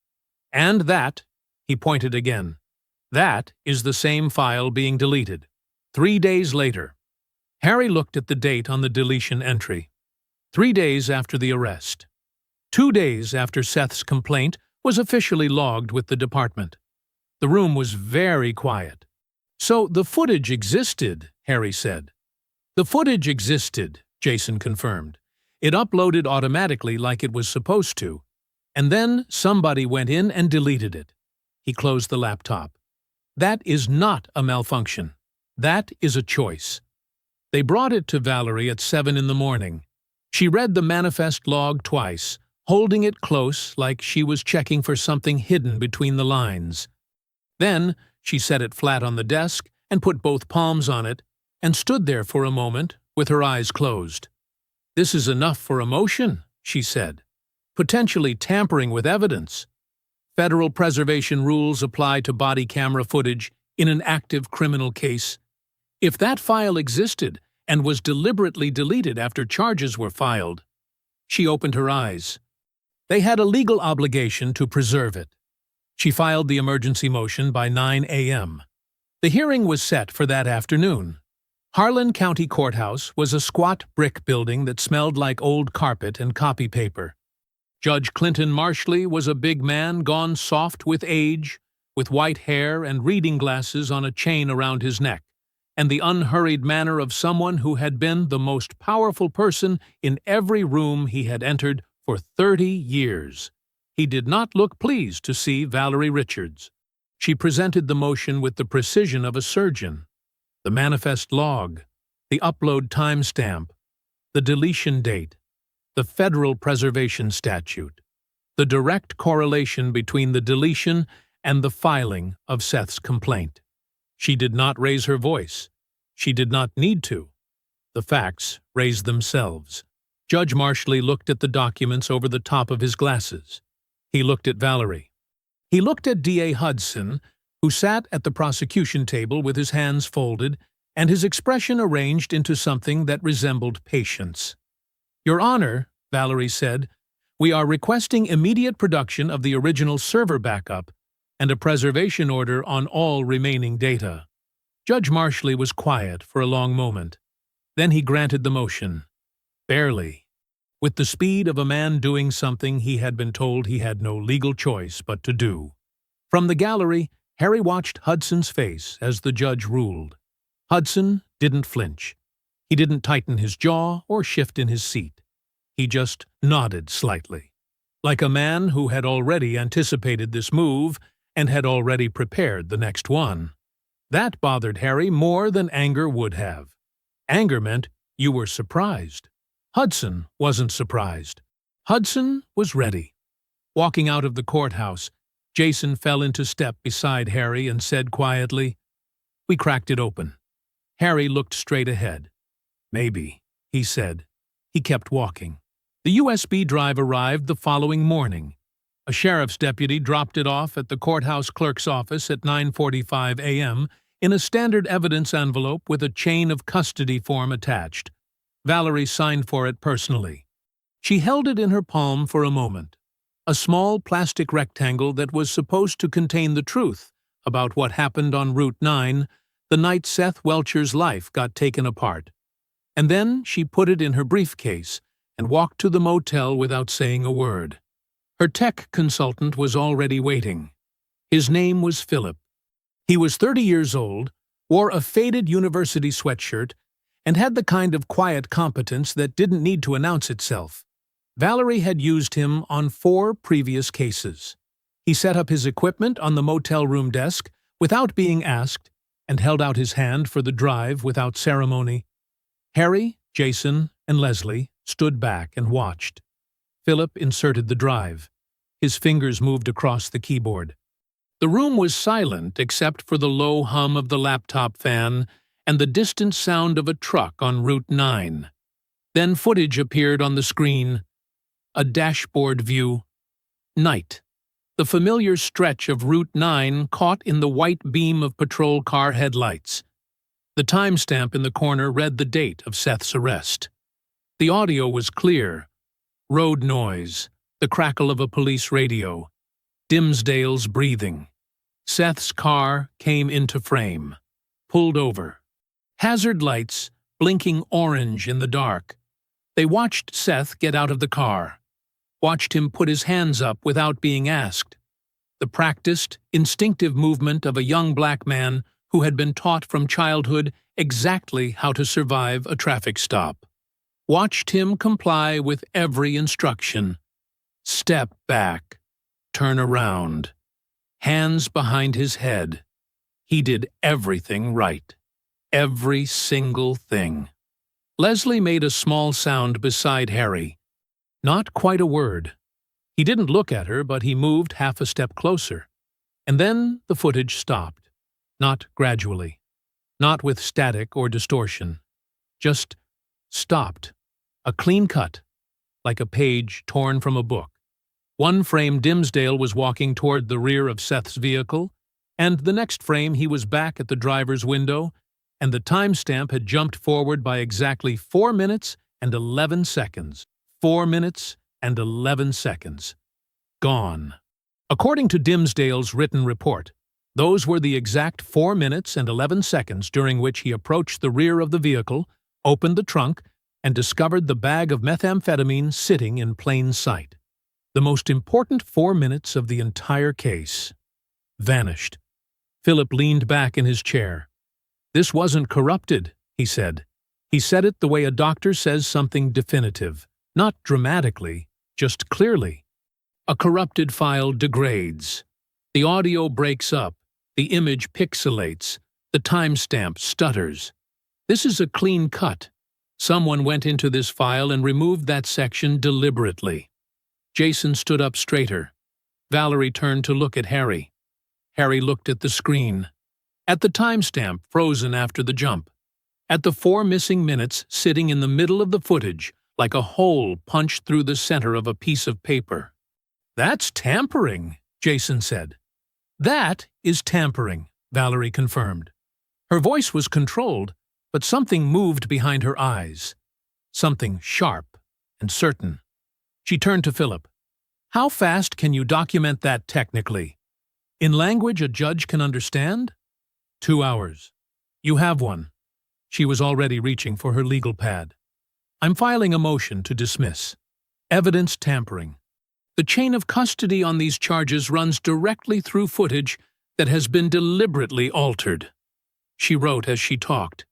And that, he pointed again, that is the same file being deleted. 3 days later. Harry looked at the date on the deletion entry. 3 days after the arrest. 2 days after Seth's complaint was officially logged with the department. The room was very quiet. So the footage existed, Harry said. The footage existed, Jason confirmed. It uploaded automatically like it was supposed to. And then somebody went in and deleted it. He closed the laptop. That is not a malfunction. That is a choice. They brought it to Valerie at 7 in the morning. She read the manifest log twice, holding it close like she was checking for something hidden between the lines. Then she set it flat on the desk and put both palms on it and stood there for a moment with her eyes closed. "This is enough for a motion," she said. "Potentially tampering with evidence. Federal preservation rules apply to body camera footage in an active criminal case. If that file existed and was deliberately deleted after charges were filed." She opened her eyes. They had a legal obligation to preserve it. She filed the emergency motion by 9 a.m. The hearing was set for that afternoon. Harlan County Courthouse was a squat brick building that smelled like old carpet and copy paper. Judge Clinton Marshley was a big man gone soft with age, with white hair and reading glasses on a chain around his neck, and the unhurried manner of someone who had been the most powerful person in every room he had entered for 30 years. He did not look pleased to see Valerie Richards. She presented the motion with the precision of a surgeon. The manifest log, the upload timestamp, the deletion date, the federal preservation statute, the direct correlation between the deletion and the filing of Seth's complaint. She did not raise her voice. She did not need to. The facts raised themselves. Judge Marshley looked at the documents over the top of his glasses. He looked at Valerie. He looked at D.A. Hudson, who sat at the prosecution table with his hands folded and his expression arranged into something that resembled patience. "Your Honor," Valerie said, "we are requesting immediate production of the original server backup and a preservation order on all remaining data." Judge Marshley was quiet for a long moment. Then he granted the motion. Barely. With the speed of a man doing something he had been told he had no legal choice but to do. From the gallery, Harry watched Hudson's face as the judge ruled. Hudson didn't flinch. He didn't tighten his jaw or shift in his seat. He just nodded slightly, like a man who had already anticipated this move and had already prepared the next one. That bothered Harry more than anger would have. Anger meant you were surprised. Hudson wasn't surprised. Hudson was ready. Walking out of the courthouse, Jason fell into step beside Harry and said quietly, "We cracked it open." Harry looked straight ahead. "Maybe," he said. He kept walking. The USB drive arrived the following morning. A sheriff's deputy dropped it off at the courthouse clerk's office at 9:45 a.m. in a standard evidence envelope with a chain of custody form attached. Valerie signed for it personally. She held it in her palm for a moment. A small plastic rectangle that was supposed to contain the truth about what happened on Route 9 the night Seth Welcher's life got taken apart. And then she put it in her briefcase and walked to the motel without saying a word. Her tech consultant was already waiting. His name was Philip. He was 30 years old, wore a faded university sweatshirt, and had the kind of quiet competence that didn't need to announce itself. Valerie had used him on 4 previous cases. He set up his equipment on the motel room desk without being asked and held out his hand for the drive without ceremony. Harry, Jason, and Leslie stood back and watched. Philip inserted the drive. His fingers moved across the keyboard. The room was silent except for the low hum of the laptop fan and the distant sound of a truck on Route 9. Then footage appeared on the screen. A dashboard view. Night. The familiar stretch of Route 9 caught in the white beam of patrol car headlights. The timestamp in the corner read the date of Seth's arrest. The audio was clear. Road noise, the crackle of a police radio, Dimsdale's breathing. Seth's car came into frame, pulled over. Hazard lights blinking orange in the dark. They watched Seth get out of the car, watched him put his hands up without being asked. The practiced, instinctive movement of a young black man who had been taught from childhood exactly how to survive a traffic stop. Watched him comply with every instruction. Step back. Turn around. Hands behind his head. He did everything right. Every single thing. Leslie made a small sound beside Harry. Not quite a word. He didn't look at her, but he moved half a step closer. And then the footage stopped. Not gradually. Not with static or distortion. Just stopped. A clean cut, like a page torn from a book. One frame Dimsdale was walking toward the rear of Seth's vehicle, and the next frame he was back at the driver's window, and the timestamp had jumped forward by exactly 4 minutes and 11 seconds. 4 minutes and 11 seconds. Gone. According to Dimsdale's written report, those were the exact 4 minutes and 11 seconds during which he approached the rear of the vehicle, opened the trunk, and discovered the bag of methamphetamine sitting in plain sight. The most important 4 minutes of the entire case. Vanished. Philip leaned back in his chair. This wasn't corrupted, he said. He said it the way a doctor says something definitive, not dramatically, just clearly. A corrupted file degrades. The audio breaks up, the image pixelates, the timestamp stutters. This is a clean cut. Someone went into this file and removed that section deliberately. Jason stood up straighter. Valerie turned to look at Harry. Harry looked at the screen. At the timestamp frozen after the jump. At the 4 missing minutes sitting in the middle of the footage, like a hole punched through the center of a piece of paper. That's tampering, Jason said. That is tampering, Valerie confirmed. Her voice was controlled, but something moved behind her eyes. Something sharp and certain. She turned to Philip. How fast can you document that technically? In language a judge can understand? 2 hours. You have one. She was already reaching for her legal pad. I'm filing a motion to dismiss. Evidence tampering. The chain of custody on these charges runs directly through footage that has been deliberately altered. She wrote as she talked.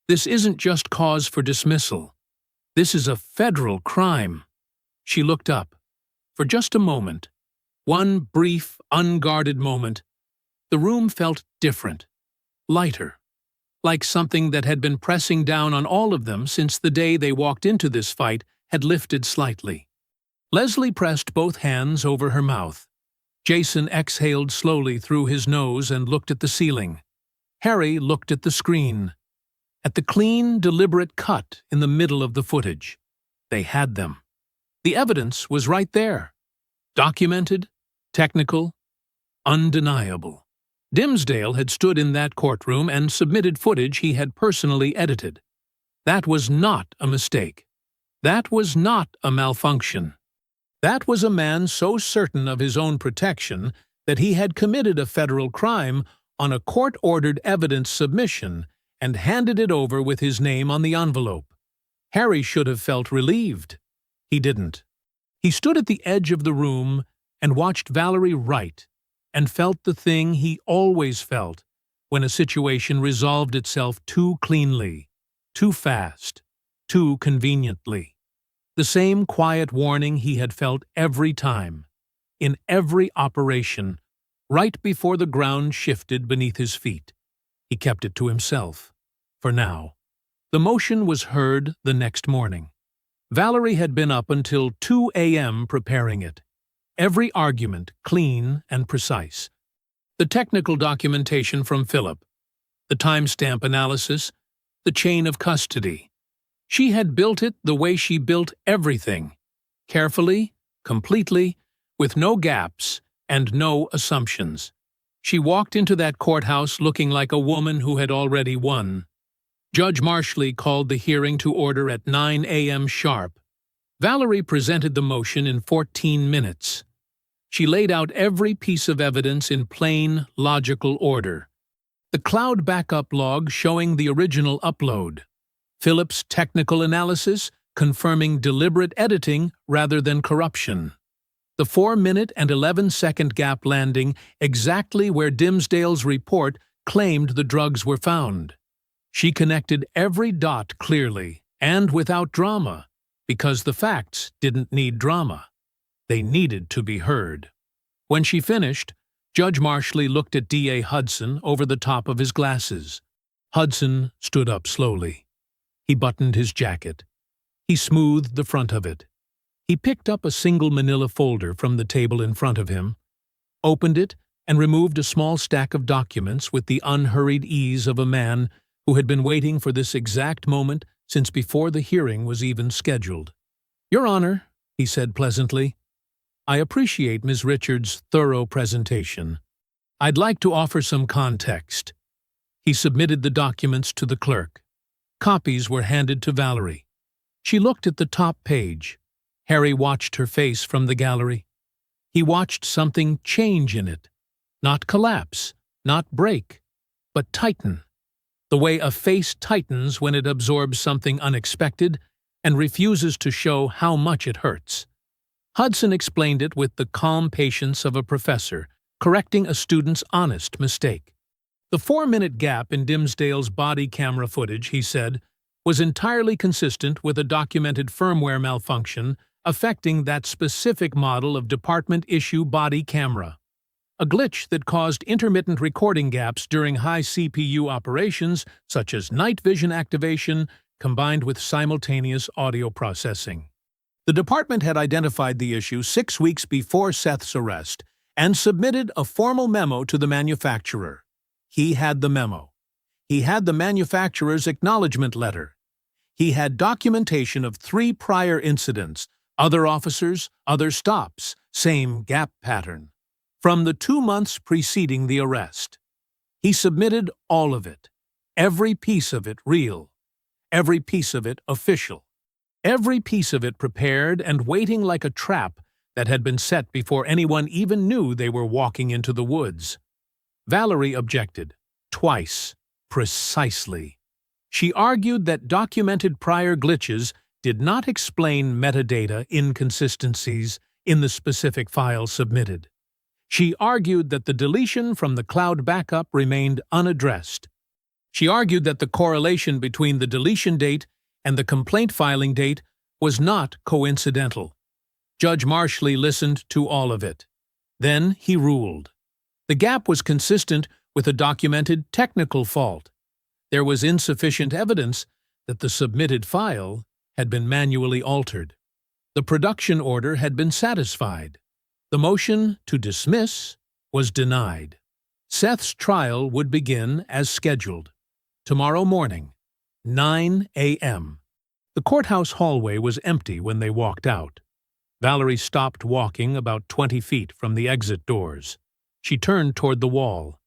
This isn't just cause for dismissal. This is a federal crime. She looked up. For just a moment, one brief, unguarded moment, the room felt different, lighter, like something that had been pressing down on all of them since the day they walked into this fight had lifted slightly. Leslie pressed both hands over her mouth. Jason exhaled slowly through his nose and looked at the ceiling. Harry looked at the screen, at the clean, deliberate cut in the middle of the footage. They had them. The evidence was right there. Documented, technical, undeniable. Dimsdale had stood in that courtroom and submitted footage he had personally edited. That was not a mistake. That was not a malfunction. That was a man so certain of his own protection that he had committed a federal crime on a court-ordered evidence submission and handed it over with his name on the envelope. Harry should have felt relieved. He didn't. He stood at the edge of the room and watched Valerie write, and felt the thing he always felt when a situation resolved itself too cleanly, too fast, too conveniently. The same quiet warning he had felt every time, in every operation, right before the ground shifted beneath his feet. He kept it to himself, for now. The motion was heard the next morning. Valerie had been up until 2 a.m. preparing it. Every argument clean and precise. The technical documentation from Philip, the timestamp analysis, the chain of custody. She had built it the way she built everything, carefully, completely, with no gaps and no assumptions. She walked into that courthouse looking like a woman who had already won. Judge Marshley called the hearing to order at 9 a.m. sharp. Valerie presented the motion in 14 minutes. She laid out every piece of evidence in plain, logical order. The cloud backup log showing the original upload. Phillips' technical analysis confirming deliberate editing rather than corruption. The 4-minute and 11-second gap landing exactly where Dimsdale's report claimed the drugs were found. She connected every dot clearly and without drama, because the facts didn't need drama. They needed to be heard. When she finished, Judge Marshley looked at D.A. Hudson over the top of his glasses. Hudson stood up slowly. He buttoned his jacket. He smoothed the front of it. He picked up a single manila folder from the table in front of him, opened it, and removed a small stack of documents with the unhurried ease of a man who had been waiting for this exact moment since before the hearing was even scheduled. "Your Honor," he said pleasantly, "I appreciate Ms. Richards' thorough presentation. I'd like to offer some context." He submitted the documents to the clerk. Copies were handed to Valerie. She looked at the top page. Harry watched her face from the gallery. He watched something change in it. Not collapse, not break, but tighten. The way a face tightens when it absorbs something unexpected and refuses to show how much it hurts. Hudson explained it with the calm patience of a professor, correcting a student's honest mistake. The 4-minute gap in Dimsdale's body camera footage, he said, was entirely consistent with a documented firmware malfunction affecting that specific model of department-issue body camera. A glitch that caused intermittent recording gaps during high CPU operations, such as night vision activation, combined with simultaneous audio processing. The department had identified the issue 6 weeks before Seth's arrest and submitted a formal memo to the manufacturer. He had the memo. He had the manufacturer's acknowledgement letter. He had documentation of 3 prior incidents, other officers, other stops, same gap pattern, from the 2 months preceding the arrest. He submitted all of it, every piece of it real, every piece of it official, every piece of it prepared and waiting like a trap that had been set before anyone even knew they were walking into the woods. Valerie objected, twice, precisely. She argued that documented prior glitches did not explain metadata inconsistencies in the specific file submitted. She argued that the deletion from the cloud backup remained unaddressed. She argued that the correlation between the deletion date and the complaint filing date was not coincidental. Judge Marshley listened to all of it. Then he ruled. The gap was consistent with a documented technical fault. There was insufficient evidence that the submitted file had been manually altered. The production order had been satisfied. The motion to dismiss was denied. Seth's trial would begin as scheduled, tomorrow morning, 9 a.m. The courthouse hallway was empty when they walked out. Valerie stopped walking about 20 feet from the exit doors. She turned toward the wall.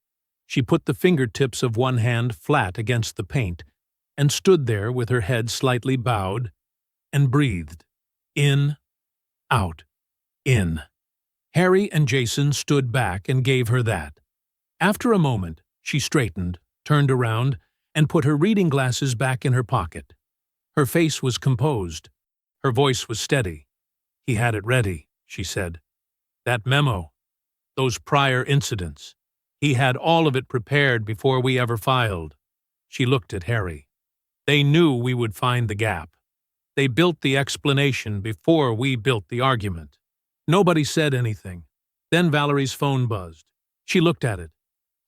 She put the fingertips of one hand flat against the paint and stood there with her head slightly bowed and breathed. In, out, in. Harry and Jason stood back and gave her that. After a moment, she straightened, turned around, and put her reading glasses back in her pocket. Her face was composed. Her voice was steady. "He had it ready," she said. "That memo, those prior incidents. He had all of it prepared before we ever filed." She looked at Harry. "They knew we would find the gap. They built the explanation before we built the argument." Nobody said anything. Then Valerie's phone buzzed. She looked at it.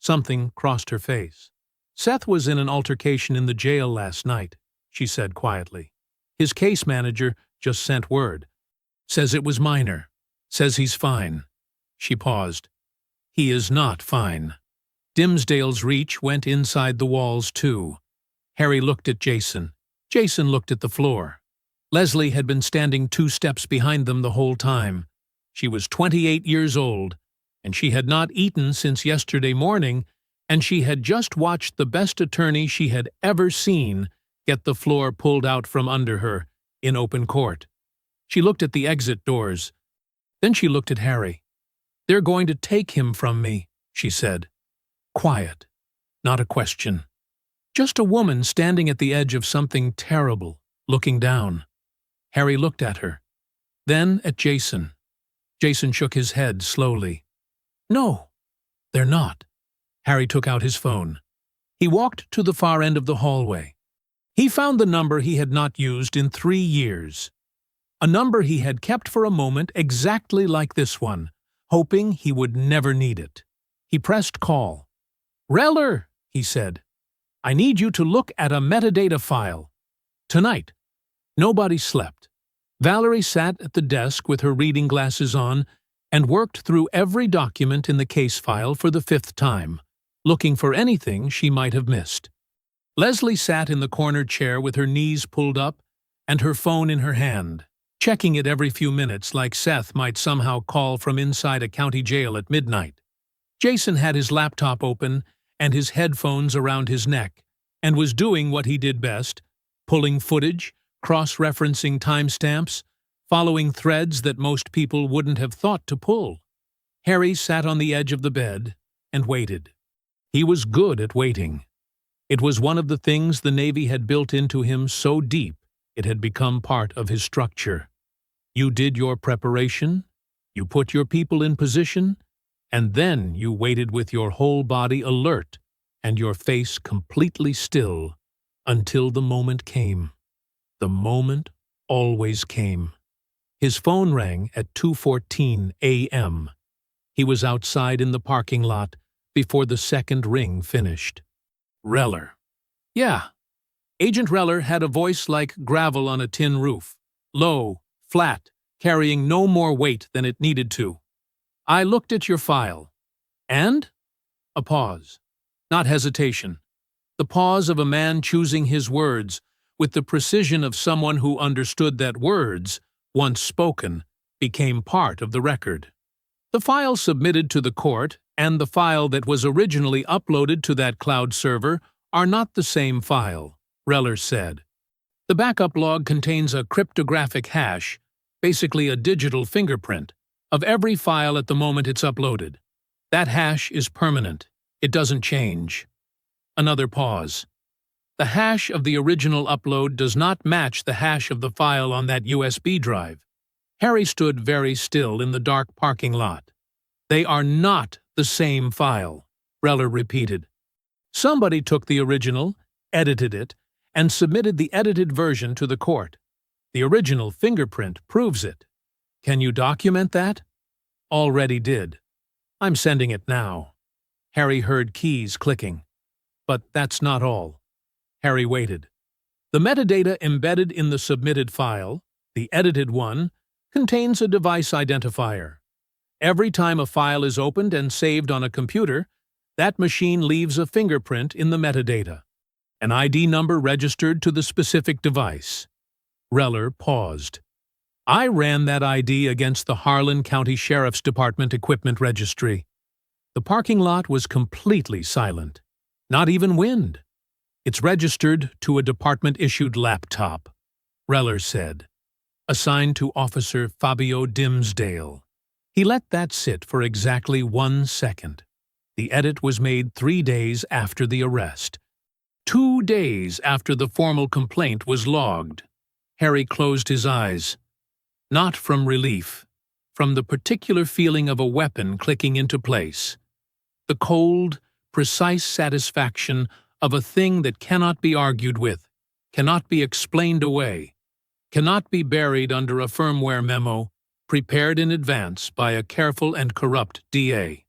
Something crossed her face. "Seth was in an altercation in the jail last night," she said quietly. "His case manager just sent word. Says it was minor. Says he's fine." She paused. "He is not fine." Dimsdale's reach went inside the walls, too. Harry looked at Jason. Jason looked at the floor. Leslie had been standing 2 steps behind them the whole time. She was 28 years old, and she had not eaten since yesterday morning, and she had just watched the best attorney she had ever seen get the floor pulled out from under her in open court. She looked at the exit doors. Then she looked at Harry. "They're going to take him from me," she said. Quiet. Not a question. Just a woman standing at the edge of something terrible, looking down. Harry looked at her. Then at Jason. Jason shook his head slowly. "No, they're not." Harry took out his phone. He walked to the far end of the hallway. He found the number he had not used in 3 years. A number he had kept for a moment exactly like this one, hoping he would never need it. He pressed call. "Reller," he said, "I need you to look at a metadata file. Tonight." Nobody slept. Valerie sat at the desk with her reading glasses on and worked through every document in the case file for the 5th time, looking for anything she might have missed. Leslie sat in the corner chair with her knees pulled up and her phone in her hand, checking it every few minutes like Seth might somehow call from inside a county jail at midnight. Jason had his laptop open and his headphones around his neck and was doing what he did best, pulling footage, cross-referencing timestamps, following threads that most people wouldn't have thought to pull. Harry sat on the edge of the bed and waited. He was good at waiting. It was one of the things the Navy had built into him so deep it had become part of his structure. You did your preparation, you put your people in position, and then you waited with your whole body alert and your face completely still until the moment came. The moment always came. His phone rang at 2:14 a.m. He was outside in the parking lot before the second ring finished. Reller. Yeah. Agent Reller had a voice like gravel on a tin roof, low, flat, carrying no more weight than it needed to. "I looked at your file." "And?" A pause. Not hesitation. The pause of a man choosing his words with the precision of someone who understood that words, once spoken, became part of the record. The file submitted to the court and the file that was originally uploaded to that cloud server are not the same file, Reller said. The backup log contains a cryptographic hash, basically a digital fingerprint, of every file at the moment it's uploaded. That hash is permanent. It doesn't change. Another pause. The hash of the original upload does not match the hash of the file on that USB drive. Harry stood very still in the dark parking lot. They are not the same file, Reller repeated. Somebody took the original, edited it, and submitted the edited version to the court. The original fingerprint proves it. Can you document that? Already did. I'm sending it now. Harry heard keys clicking. But that's not all. Harry waited. The metadata embedded in the submitted file, the edited one, contains a device identifier. Every time a file is opened and saved on a computer, that machine leaves a fingerprint in the metadata, an ID number registered to the specific device. Reller paused. I ran that ID against the Harlan County Sheriff's Department Equipment Registry. The parking lot was completely silent. Not even wind. It's registered to a department-issued laptop, Reller said, assigned to Officer Fabio Dimsdale. He let that sit for exactly 1 second. The edit was made 3 days after the arrest. 2 days after the formal complaint was logged. Harry closed his eyes. Not from relief, from the particular feeling of a weapon clicking into place. The cold, precise satisfaction of a thing that cannot be argued with, cannot be explained away, cannot be buried under a firmware memo prepared in advance by a careful and corrupt DA.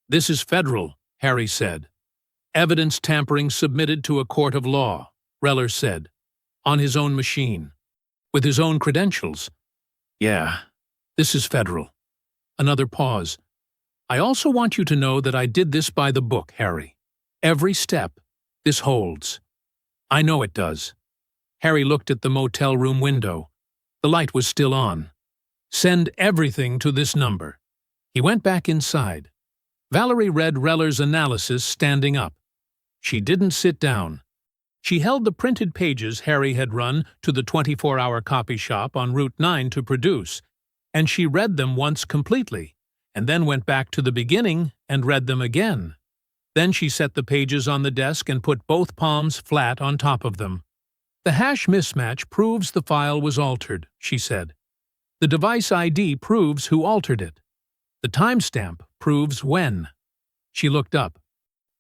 This is federal, Harry said. Evidence tampering submitted to a court of law, Reller said, on his own machine, with his own credentials. Yeah, this is federal. Another pause. I also want you to know that I did this by the book, Harry. Every step, this holds. I know it does. Harry looked at the motel room window. The light was still on. Send everything to this number. He went back inside. Valerie read Reller's analysis standing up. She didn't sit down. She held the printed pages Harry had run to the 24-hour copy shop on Route 9 to produce, and she read them once completely, and then went back to the beginning and read them again. Then she set the pages on the desk and put both palms flat on top of them. "The hash mismatch proves the file was altered," she said. "The device ID proves who altered it. The timestamp proves when." She looked up.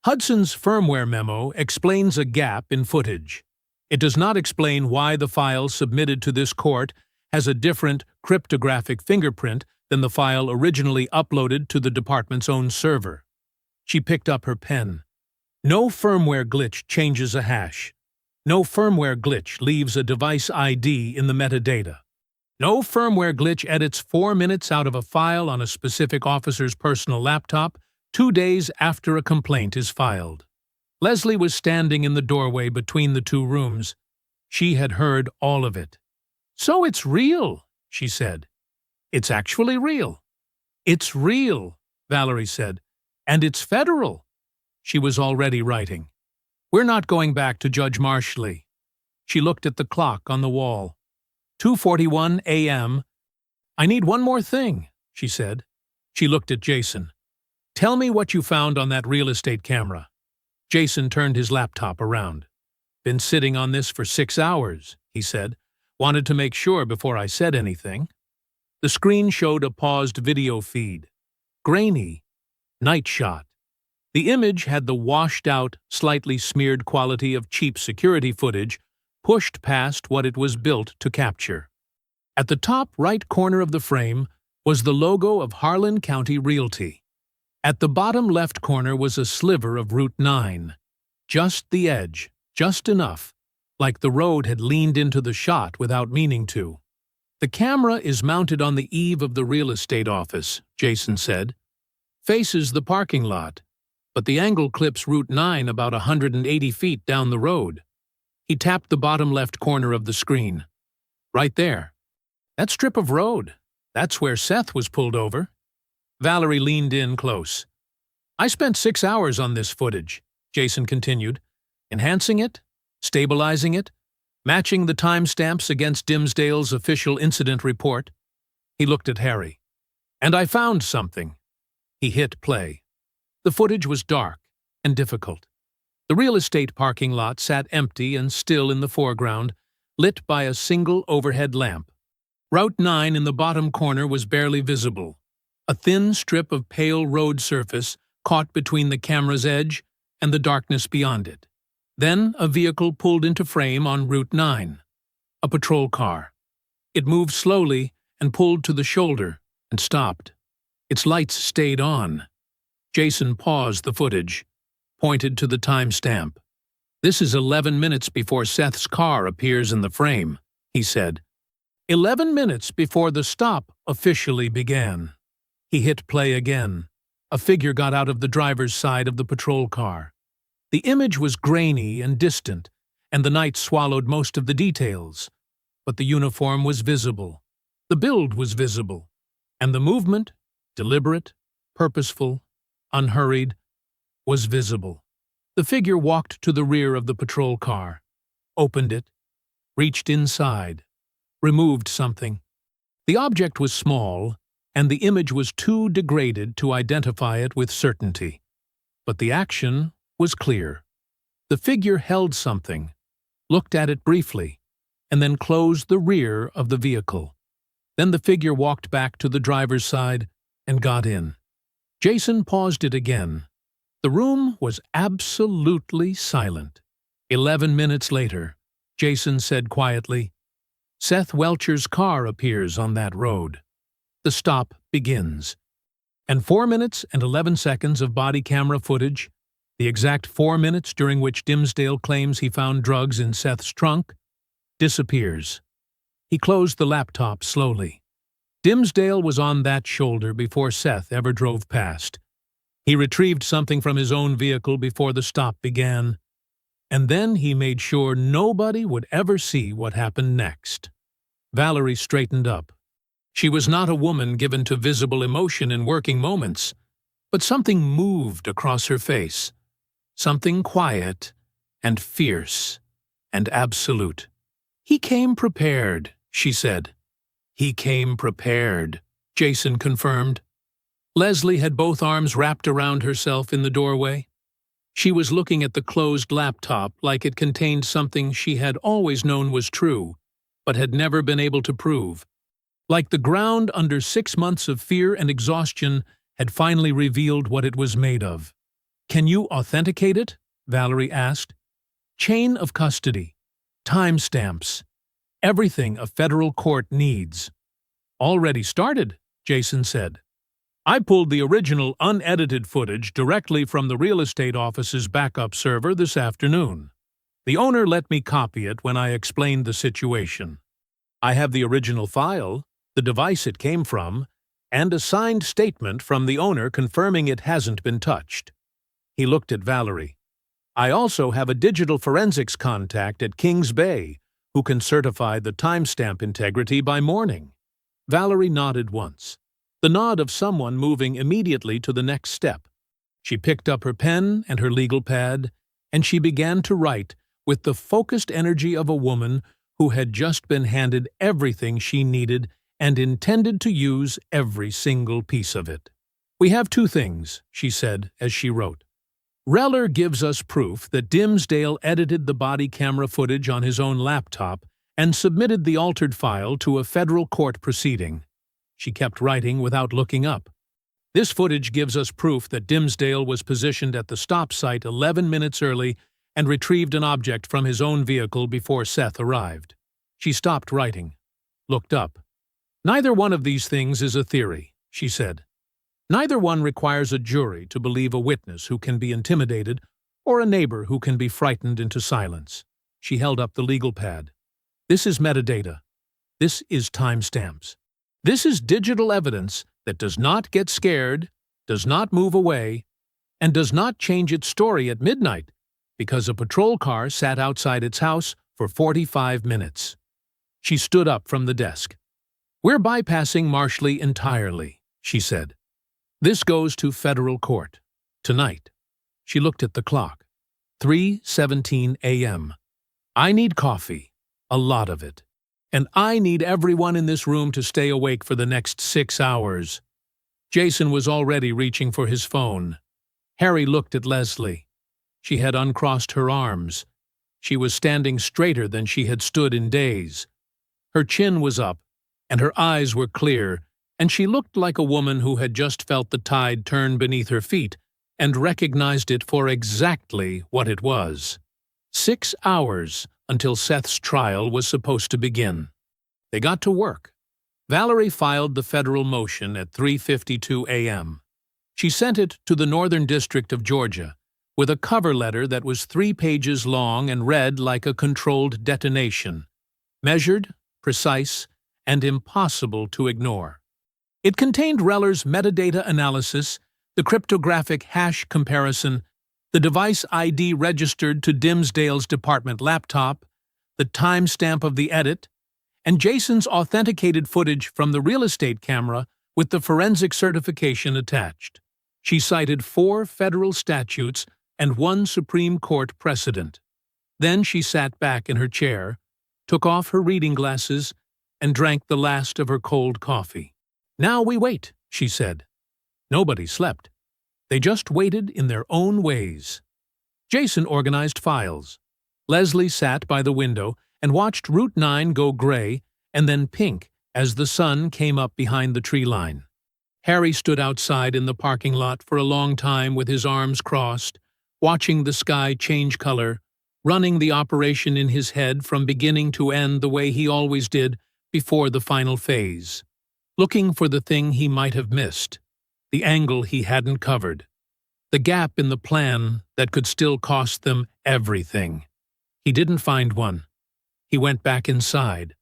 Hudson's firmware memo explains a gap in footage. It does not explain why the file submitted to this court has a different cryptographic fingerprint than the file originally uploaded to the department's own server. She picked up her pen. No firmware glitch changes a hash. No firmware glitch leaves a device ID in the metadata. No firmware glitch edits 4 minutes out of a file on a specific officer's personal laptop 2 days after a complaint is filed. Leslie was standing in the doorway between the two rooms. She had heard all of it. "So it's real," she said. "It's actually real." "It's real," Valerie said. "And it's federal." She was already writing. "We're not going back to Judge Marshley." She looked at the clock on the wall. 2:41 a.m. "I need one more thing," she said. She looked at Jason. "Tell me what you found on that real estate camera." Jason turned his laptop around. "Been sitting on this for 6 hours," he said. "Wanted to make sure before I said anything." The screen showed a paused video feed. Grainy. Night shot. The image had the washed-out, slightly smeared quality of cheap security footage pushed past what it was built to capture. At the top right corner of the frame was the logo of Harlan County Realty. At the bottom left corner was a sliver of Route 9. Just the edge, just enough, like the road had leaned into the shot without meaning to. "The camera is mounted on the eave of the real estate office," Jason said. "Faces the parking lot, but the angle clips Route 9 about 180 feet down the road." He tapped the bottom left corner of the screen. "Right there. That strip of road. That's where Seth was pulled over." Valerie leaned in close. "I spent 6 hours on this footage," Jason continued, "enhancing it, stabilizing it, matching the timestamps against Dimsdale's official incident report." He looked at Harry. "And I found something." He hit play. The footage was dark and difficult. The real estate parking lot sat empty and still in the foreground, lit by a single overhead lamp. Route 9 in the bottom corner was barely visible, a thin strip of pale road surface caught between the camera's edge and the darkness beyond it. Then a vehicle pulled into frame on Route 9. A patrol car. It moved slowly and pulled to the shoulder and stopped. Its lights stayed on. Jason paused the footage, pointed to the timestamp. "This is 11 minutes before Seth's car appears in the frame," he said. 11 minutes before the stop officially began. He hit play again. A figure got out of the driver's side of the patrol car. The image was grainy and distant, and the night swallowed most of the details. But the uniform was visible. The build was visible. And the movement, deliberate, purposeful, unhurried, was visible. The figure walked to the rear of the patrol car, opened it, reached inside, removed something. The object was small, and the image was too degraded to identify it with certainty. But the action was clear. The figure held something, looked at it briefly, and then closed the rear of the vehicle. Then the figure walked back to the driver's side and got in. Jason paused it again. The room was absolutely silent. 11 minutes later, Jason said quietly, "Seth Welcher's car appears on that road." The stop begins. And 4 minutes and 11 seconds of body camera footage, the exact 4 minutes during which Dimsdale claims he found drugs in Seth's trunk, disappears. He closed the laptop slowly. Dimsdale was on that shoulder before Seth ever drove past. He retrieved something from his own vehicle before the stop began, and then he made sure nobody would ever see what happened next. Valerie straightened up. She was not a woman given to visible emotion in working moments, But something moved across her face. Something quiet and fierce and absolute. "He came prepared," she said. "He came prepared," Jason confirmed. Leslie had both arms wrapped around herself in the doorway. She was looking at the closed laptop like it contained something she had always known was true, but had never been able to prove. Like the ground under 6 months of fear and exhaustion had finally revealed what it was made of. "Can you authenticate it?" Valerie asked. "Chain of custody, timestamps, everything a federal court needs." "Already started," Jason said. "I pulled the original unedited footage directly from the real estate office's backup server this afternoon. The owner let me copy it when I explained the situation. I have the original file, the device it came from, and a signed statement from the owner confirming it hasn't been touched." He looked at Valerie. "I also have a digital forensics contact at Kings Bay who can certify the timestamp integrity by morning." Valerie nodded once, the nod of someone moving immediately to the next step. She picked up her pen and her legal pad, and she began to write with the focused energy of a woman who had just been handed everything she needed and intended to use every single piece of it. "We have 2 things," she said as she wrote. "Reller gives us proof that Dimsdale edited the body camera footage on his own laptop and submitted the altered file to a federal court proceeding." She kept writing without looking up. "This footage gives us proof that Dimsdale was positioned at the stop site 11 minutes early and retrieved an object from his own vehicle before Seth arrived." She stopped writing, looked up. "Neither one of these things is a theory," she said. "Neither one requires a jury to believe a witness who can be intimidated or a neighbor who can be frightened into silence." She held up the legal pad. "This is metadata. This is timestamps. This is digital evidence that does not get scared, does not move away, and does not change its story at midnight because a patrol car sat outside its house for 45 minutes. She stood up from the desk. "We're bypassing Marshley entirely," she said. "This goes to federal court. Tonight." She looked at the clock. 3:17 a.m. "I need coffee, a lot of it. And I need everyone in this room to stay awake for the next 6 hours." Jason was already reaching for his phone. Harry looked at Leslie. She had uncrossed her arms. She was standing straighter than she had stood in days. Her chin was up, and her eyes were clear, and she looked like a woman who had just felt the tide turn beneath her feet and recognized it for exactly what it was. 6 hours until Seth's trial was supposed to begin. They got to work. Valerie filed the federal motion at 3:52 a.m. She sent it to the Northern District of Georgia with a cover letter that was 3 pages long and read like a controlled detonation. Measured, precise, and impossible to ignore. It contained Reller's metadata analysis, the cryptographic hash comparison, the device ID registered to Dimsdale's department laptop, the timestamp of the edit, and Jason's authenticated footage from the real estate camera with the forensic certification attached. She cited 4 federal statutes and 1 Supreme Court precedent. Then she sat back in her chair, took off her reading glasses, and drank the last of her cold coffee. "Now we wait," she said. Nobody slept. They just waited in their own ways. Jason organized files. Leslie sat by the window and watched Route 9 go gray and then pink as the sun came up behind the tree line. Harry stood outside in the parking lot for a long time with his arms crossed, watching the sky change color, running the operation in his head from beginning to end the way he always did before the final phase, looking for the thing he might have missed, the angle he hadn't covered, the gap in the plan that could still cost them everything. He didn't find one. He went back inside.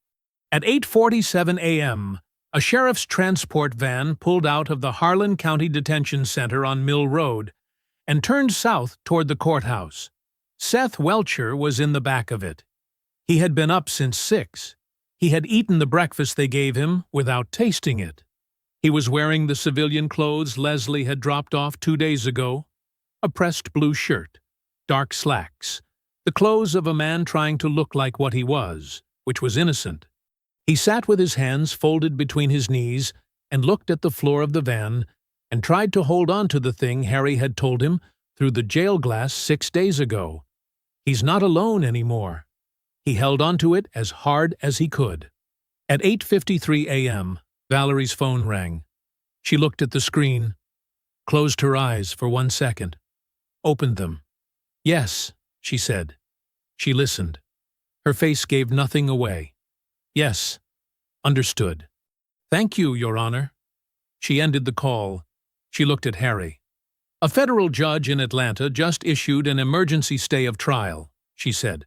At 8:47 a.m., a sheriff's transport van pulled out of the Harlan County Detention Center on Mill Road and turned south toward the courthouse. Seth Welcher was in the back of it. He had been up since 6. He had eaten the breakfast they gave him without tasting it. He was wearing the civilian clothes Leslie had dropped off 2 days ago, a pressed blue shirt, dark slacks, the clothes of a man trying to look like what he was, which was innocent. He sat with his hands folded between his knees and looked at the floor of the van and tried to hold on to the thing Harry had told him through the jail glass 6 days ago. He's not alone anymore. He held on to it as hard as he could. At 8:53 a.m., Valerie's phone rang. She looked at the screen, closed her eyes for 1 second, opened them. "Yes," she said. She listened. Her face gave nothing away. "Yes. Understood. Thank you, Your Honor." She ended the call. She looked at Harry. "A federal judge in Atlanta just issued an emergency stay of trial," she said.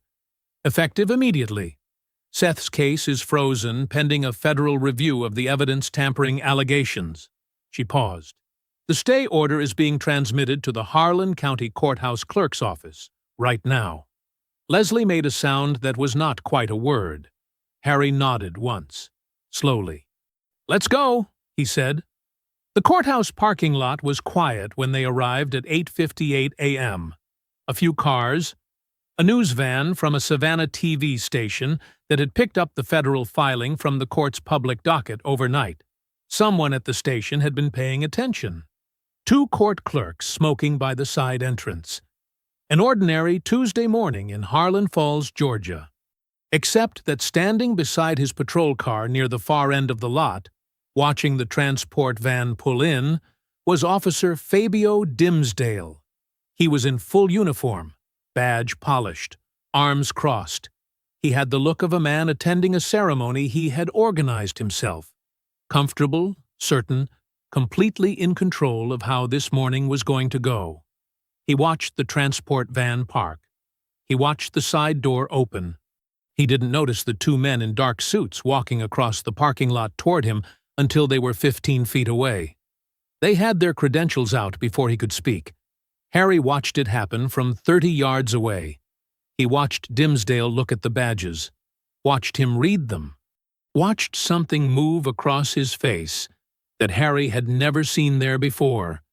"Effective immediately. Seth's case is frozen pending a federal review of the evidence tampering allegations." She paused. "The stay order is being transmitted to the Harlan County Courthouse Clerk's office right now." Leslie made a sound that was not quite a word. Harry nodded once, slowly. "Let's go," he said. The courthouse parking lot was quiet when they arrived at 8:58 a.m. A few cars, a news van from a Savannah TV station that had picked up the federal filing from the court's public docket overnight. Someone at the station had been paying attention. 2 court clerks smoking by the side entrance. An ordinary Tuesday morning in Harlan Falls, Georgia. Except that standing beside his patrol car near the far end of the lot, watching the transport van pull in, was Officer Fabio Dimsdale. He was in full uniform, badge polished, arms crossed. He had the look of a man attending a ceremony he had organized himself, comfortable, certain, completely in control of how this morning was going to go. He watched the transport van park. He watched the side door open. He didn't notice the 2 men in dark suits walking across the parking lot toward him until they were 15 feet away. They had their credentials out before he could speak. Harry watched it happen from 30 yards away. He watched Dimsdale look at the badges, watched him read them, watched something move across his face that Harry had never seen there before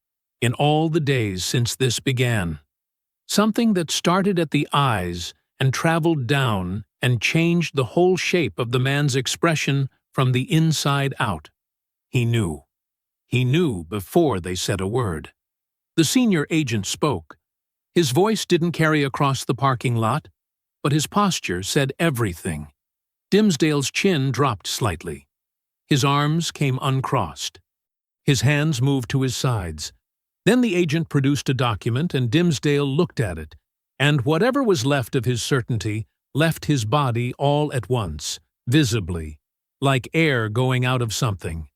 in all the days since this began. Something that started at the eyes and traveled down and changed the whole shape of the man's expression from the inside out. He knew. He knew before they said a word. The senior agent spoke. His voice didn't carry across the parking lot, but his posture said everything. Dimsdale's chin dropped slightly. His arms came uncrossed. His hands moved to his sides. Then the agent produced a document and Dimsdale looked at it, and whatever was left of his certainty left his body all at once, visibly, like air going out of something.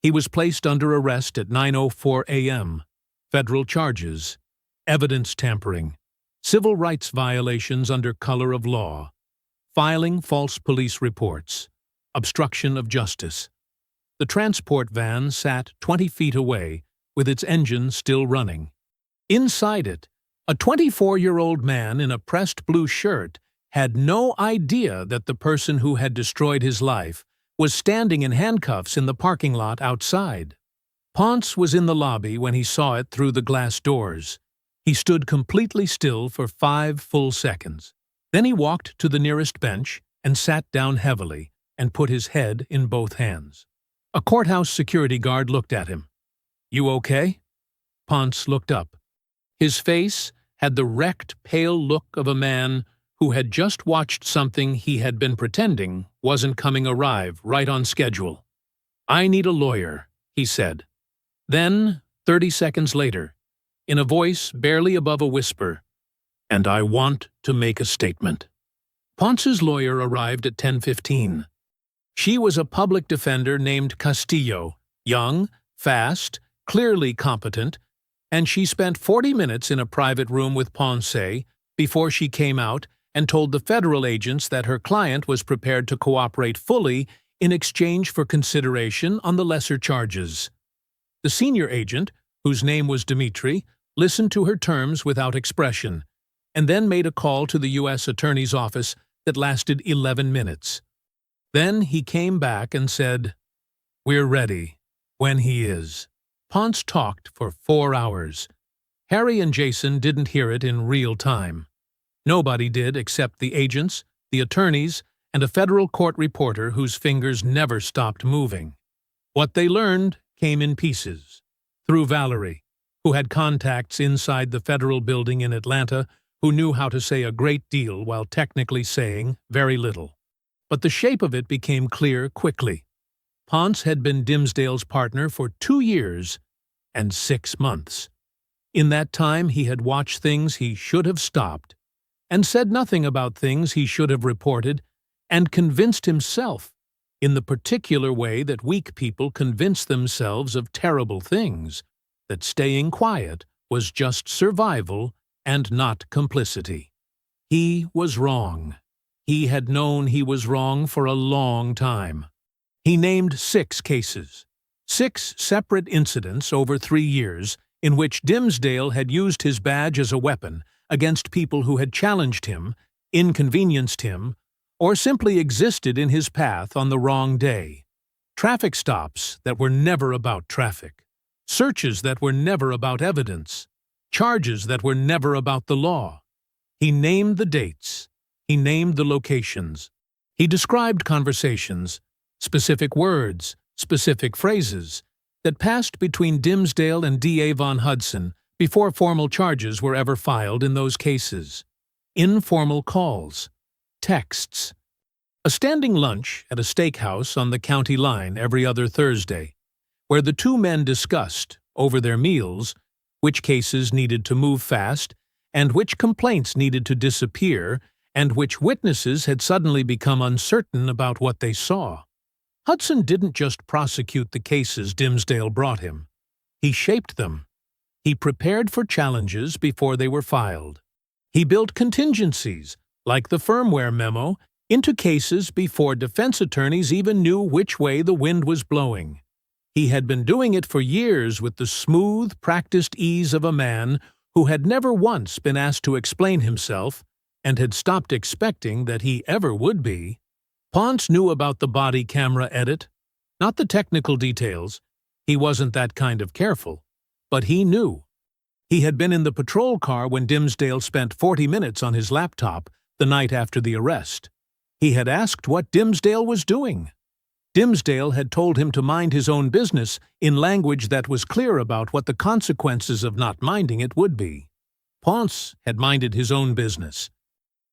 He was placed under arrest at 9:04 a.m. Federal charges, evidence tampering, civil rights violations under color of law, filing false police reports, obstruction of justice. The transport van sat 20 feet away, with its engine still running. Inside it, a 24-year-old man in a pressed blue shirt had no idea that the person who had destroyed his life was standing in handcuffs in the parking lot outside. Ponce was in the lobby when he saw it through the glass doors. He stood completely still for 5 full seconds. Then he walked to the nearest bench and sat down heavily and put his head in both hands. A courthouse security guard looked at him. "You okay?" Ponce looked up. His face had the wrecked, pale look of a man who had just watched something he had been pretending wasn't coming arrive right on schedule. "I need a lawyer," he said. Then, 30 seconds later, in a voice barely above a whisper, "And I want to make a statement." Ponce's lawyer arrived at 10:15. She was a public defender named Castillo, young, fast, clearly competent, and she spent 40 minutes in a private room with Ponce before she came out and told the federal agents that her client was prepared to cooperate fully in exchange for consideration on the lesser charges. The senior agent, whose name was Dimitri, listened to her terms without expression, and then made a call to the U.S. Attorney's office that lasted 11 minutes. Then he came back and said, "We're ready. when he is. Ponce talked for 4 hours. Harry and Jason didn't hear it in real time. Nobody did except the agents, the attorneys, and a federal court reporter whose fingers never stopped moving. What they learned came in pieces. Through Valerie, who had contacts inside the federal building in Atlanta, who knew how to say a great deal while technically saying very little. But the shape of it became clear quickly. Ponce had been Dimsdale's partner for 2 years and 6 months. In that time he had watched things he should have stopped, and said nothing about things he should have reported, and convinced himself, in the particular way that weak people convince themselves of terrible things, that staying quiet was just survival and not complicity. He was wrong. He had known he was wrong for a long time. He named 6 cases, 6 separate incidents over 3 years in which Dimsdale had used his badge as a weapon against people who had challenged him, inconvenienced him, or simply existed in his path on the wrong day. Traffic stops that were never about traffic. Searches that were never about evidence. Charges that were never about the law. He named the dates. He named the locations. He described conversations, specific words, specific phrases, that passed between Dimsdale and D.A. Von Hudson before formal charges were ever filed in those cases. Informal calls. Texts. A standing lunch at a steakhouse on the county line every other Thursday, where the 2 men discussed, over their meals, which cases needed to move fast, and which complaints needed to disappear, and which witnesses had suddenly become uncertain about what they saw. Hudson didn't just prosecute the cases Dimsdale brought him. He shaped them. He prepared for challenges before they were filed. He built contingencies, like the firmware memo, into cases before defense attorneys even knew which way the wind was blowing. He had been doing it for years with the smooth, practiced ease of a man who had never once been asked to explain himself and had stopped expecting that he ever would be. Ponce knew about the body camera edit, not the technical details. He wasn't that kind of careful, but he knew. He had been in the patrol car when Dimsdale spent 40 minutes on his laptop the night after the arrest. He had asked what Dimsdale was doing. Dimsdale had told him to mind his own business in language that was clear about what the consequences of not minding it would be. Ponce had minded his own business.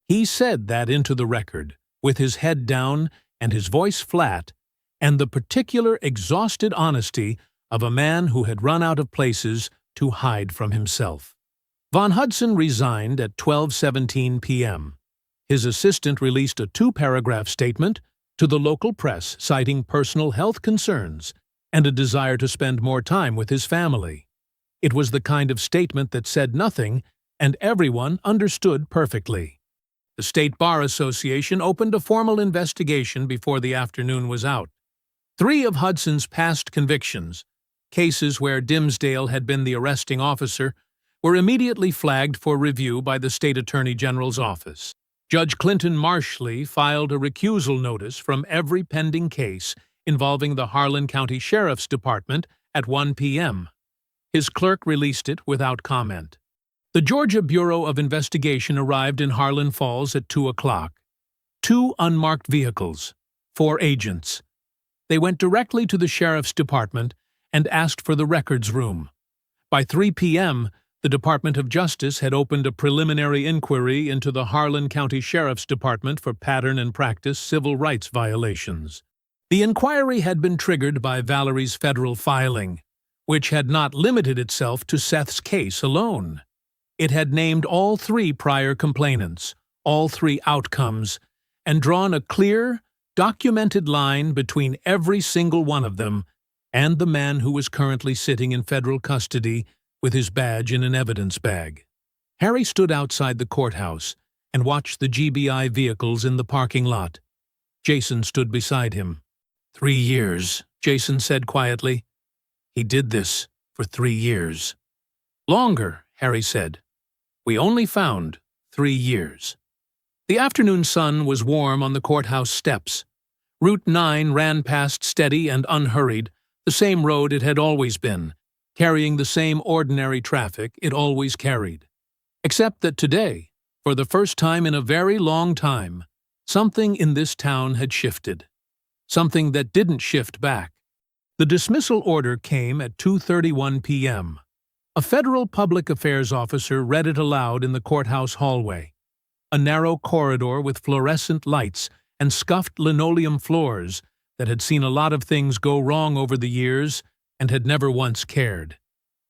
He said that into the record, with his head down and his voice flat, and the particular exhausted honesty of a man who had run out of places to hide from himself. Von Hudson resigned at 12:17 p.m. His assistant released a 2-paragraph statement to the local press citing personal health concerns and a desire to spend more time with his family. It was the kind of statement that said nothing, and everyone understood perfectly. The State Bar Association opened a formal investigation before the afternoon was out. 3 of Hudson's past convictions, cases where Dimsdale had been the arresting officer, were immediately flagged for review by the State Attorney General's office. Judge Clinton Marshley filed a recusal notice from every pending case involving the Harlan County Sheriff's Department at 1 p.m. His clerk released it without comment. The Georgia Bureau of Investigation arrived in Harlan Falls at 2 o'clock. 2 unmarked vehicles, 4 agents. They went directly to the Sheriff's Department and asked for the records room. By 3 p.m., the Department of Justice had opened a preliminary inquiry into the Harlan County Sheriff's Department for pattern and practice civil rights violations. The inquiry had been triggered by Valerie's federal filing, which had not limited itself to Seth's case alone. It had named all 3 prior complainants, all 3 outcomes, and drawn a clear, documented line between every single one of them and the man who was currently sitting in federal custody with his badge in an evidence bag. Harry stood outside the courthouse and watched the GBI vehicles in the parking lot. Jason stood beside him. 3 years, Jason said quietly. He did this for 3 years. Longer, Harry said. We only found 3 years. The afternoon sun was warm on the courthouse steps. Route 9 ran past steady and unhurried, The same road it had always been, carrying the same ordinary traffic it always carried. Except that today, for the first time in a very long time, something in this town had shifted. Something that didn't shift back. The dismissal order came at 2:31 p.m. A federal public affairs officer read it aloud in the courthouse hallway. A narrow corridor with fluorescent lights and scuffed linoleum floors that had seen a lot of things go wrong over the years and had never once cared.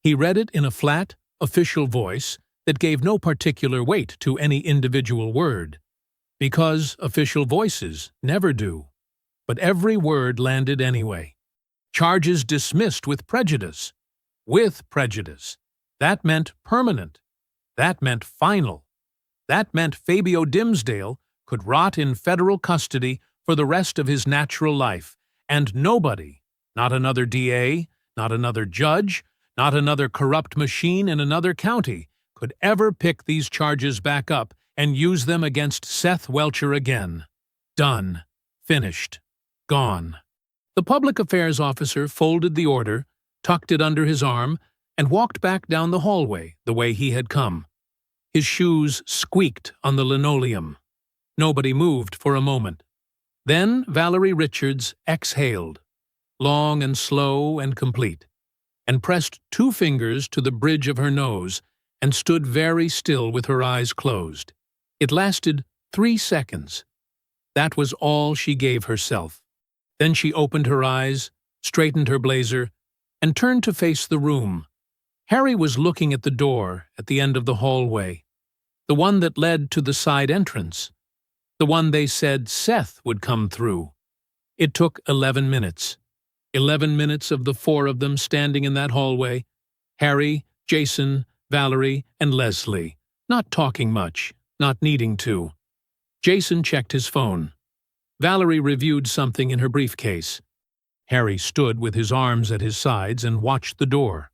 He read it in a flat, official voice that gave no particular weight to any individual word, because official voices never do. But every word landed anyway. Charges dismissed with prejudice. With prejudice. That meant permanent. That meant final. That meant Fabio Dimsdale could rot in federal custody for the rest of his natural life, and nobody, not another DA, not another judge, not another corrupt machine in another county, could ever pick these charges back up and use them against Seth Welcher again. Done. Finished. Gone. The public affairs officer folded the order, tucked it under his arm, and walked back down the hallway the way he had come. His shoes squeaked on the linoleum. Nobody moved for a moment. Then Valerie Richards exhaled, long and slow and complete, and pressed 2 fingers to the bridge of her nose and stood very still with her eyes closed. It lasted 3 seconds. That was all she gave herself. Then she opened her eyes, straightened her blazer, and turned to face the room. Harry was looking at the door at the end of the hallway, the one that led to the side entrance, the one they said Seth would come through. It took 11 minutes. 11 minutes of the 4 of them standing in that hallway, Harry, Jason, Valerie, and Leslie, not talking much, not needing to. Jason checked his phone. Valerie reviewed something in her briefcase. Harry stood with his arms at his sides and watched the door.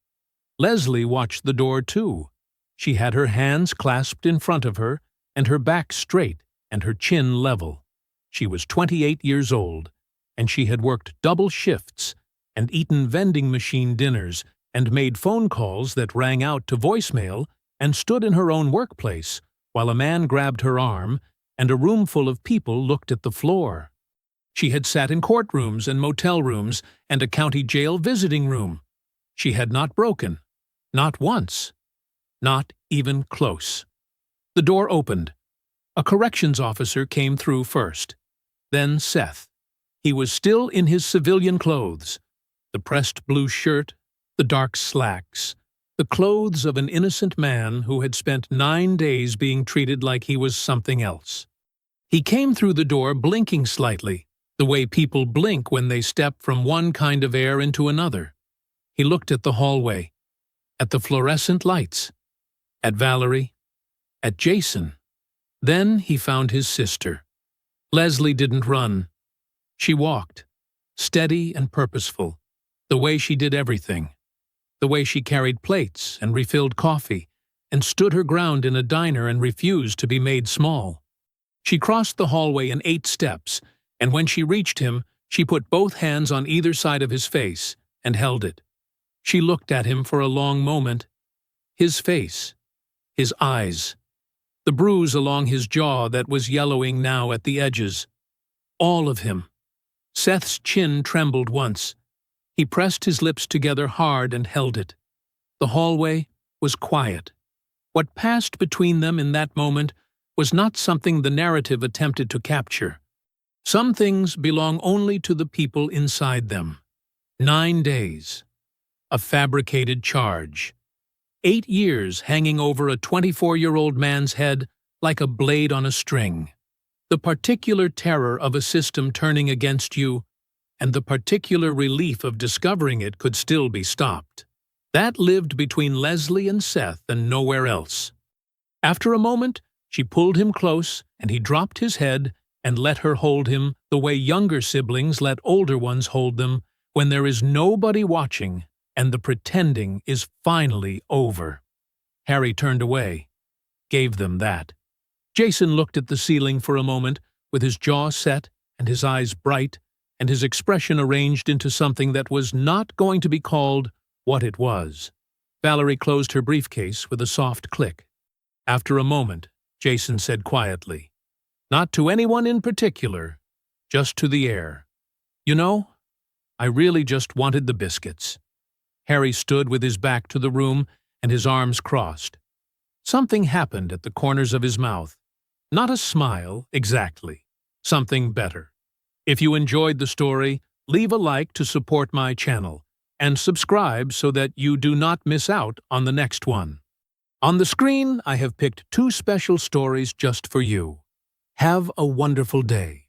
Leslie watched the door too. She had her hands clasped in front of her and her back straight and her chin level. She was 28 years old, and she had worked double shifts and eaten vending machine dinners and made phone calls that rang out to voicemail and stood in her own workplace while a man grabbed her arm and a room full of people looked at the floor. She had sat in courtrooms and motel rooms and a county jail visiting room. She had not broken. Not once. Not even close. The door opened. A corrections officer came through first. Then Seth. He was still in his civilian clothes. The pressed blue shirt, the dark slacks, the clothes of an innocent man who had spent 9 days being treated like he was something else. He came through the door blinking slightly, the way people blink when they step from one kind of air into another. He looked at the hallway, at the fluorescent lights, at Valerie, at Jason. Then he found his sister. Leslie didn't run. She walked, steady and purposeful, the way she did everything, the way she carried plates and refilled coffee and stood her ground in a diner and refused to be made small. She crossed the hallway in 8 steps, and when she reached him, she put both hands on either side of his face and held it. She looked at him for a long moment. His face, his eyes, the bruise along his jaw that was yellowing now at the edges. All of him. Seth's chin trembled once. He pressed his lips together hard and held it. The hallway was quiet. What passed between them in that moment was not something the narrative attempted to capture. Some things belong only to the people inside them. 9 days. A fabricated charge. 8 years hanging over a 24-year-old man's head like a blade on a string. The particular terror of a system turning against you, and the particular relief of discovering it could still be stopped. That lived between Leslie and Seth and nowhere else. After a moment, she pulled him close, and he dropped his head and let her hold him the way younger siblings let older ones hold them when there is nobody watching and the pretending is finally over. Harry turned away, gave them that. Jason looked at the ceiling for a moment with his jaw set and his eyes bright and his expression arranged into something that was not going to be called what it was. Valerie closed her briefcase with a soft click. After a moment, Jason said quietly, "Not to anyone in particular, just to the air. You know, I really just wanted the biscuits." Harry stood with his back to the room and his arms crossed. Something happened at the corners of his mouth. Not a smile, exactly. Something better. If you enjoyed the story, leave a like to support my channel, and subscribe so that you do not miss out on the next one. On the screen, I have picked 2 special stories just for you. Have a wonderful day.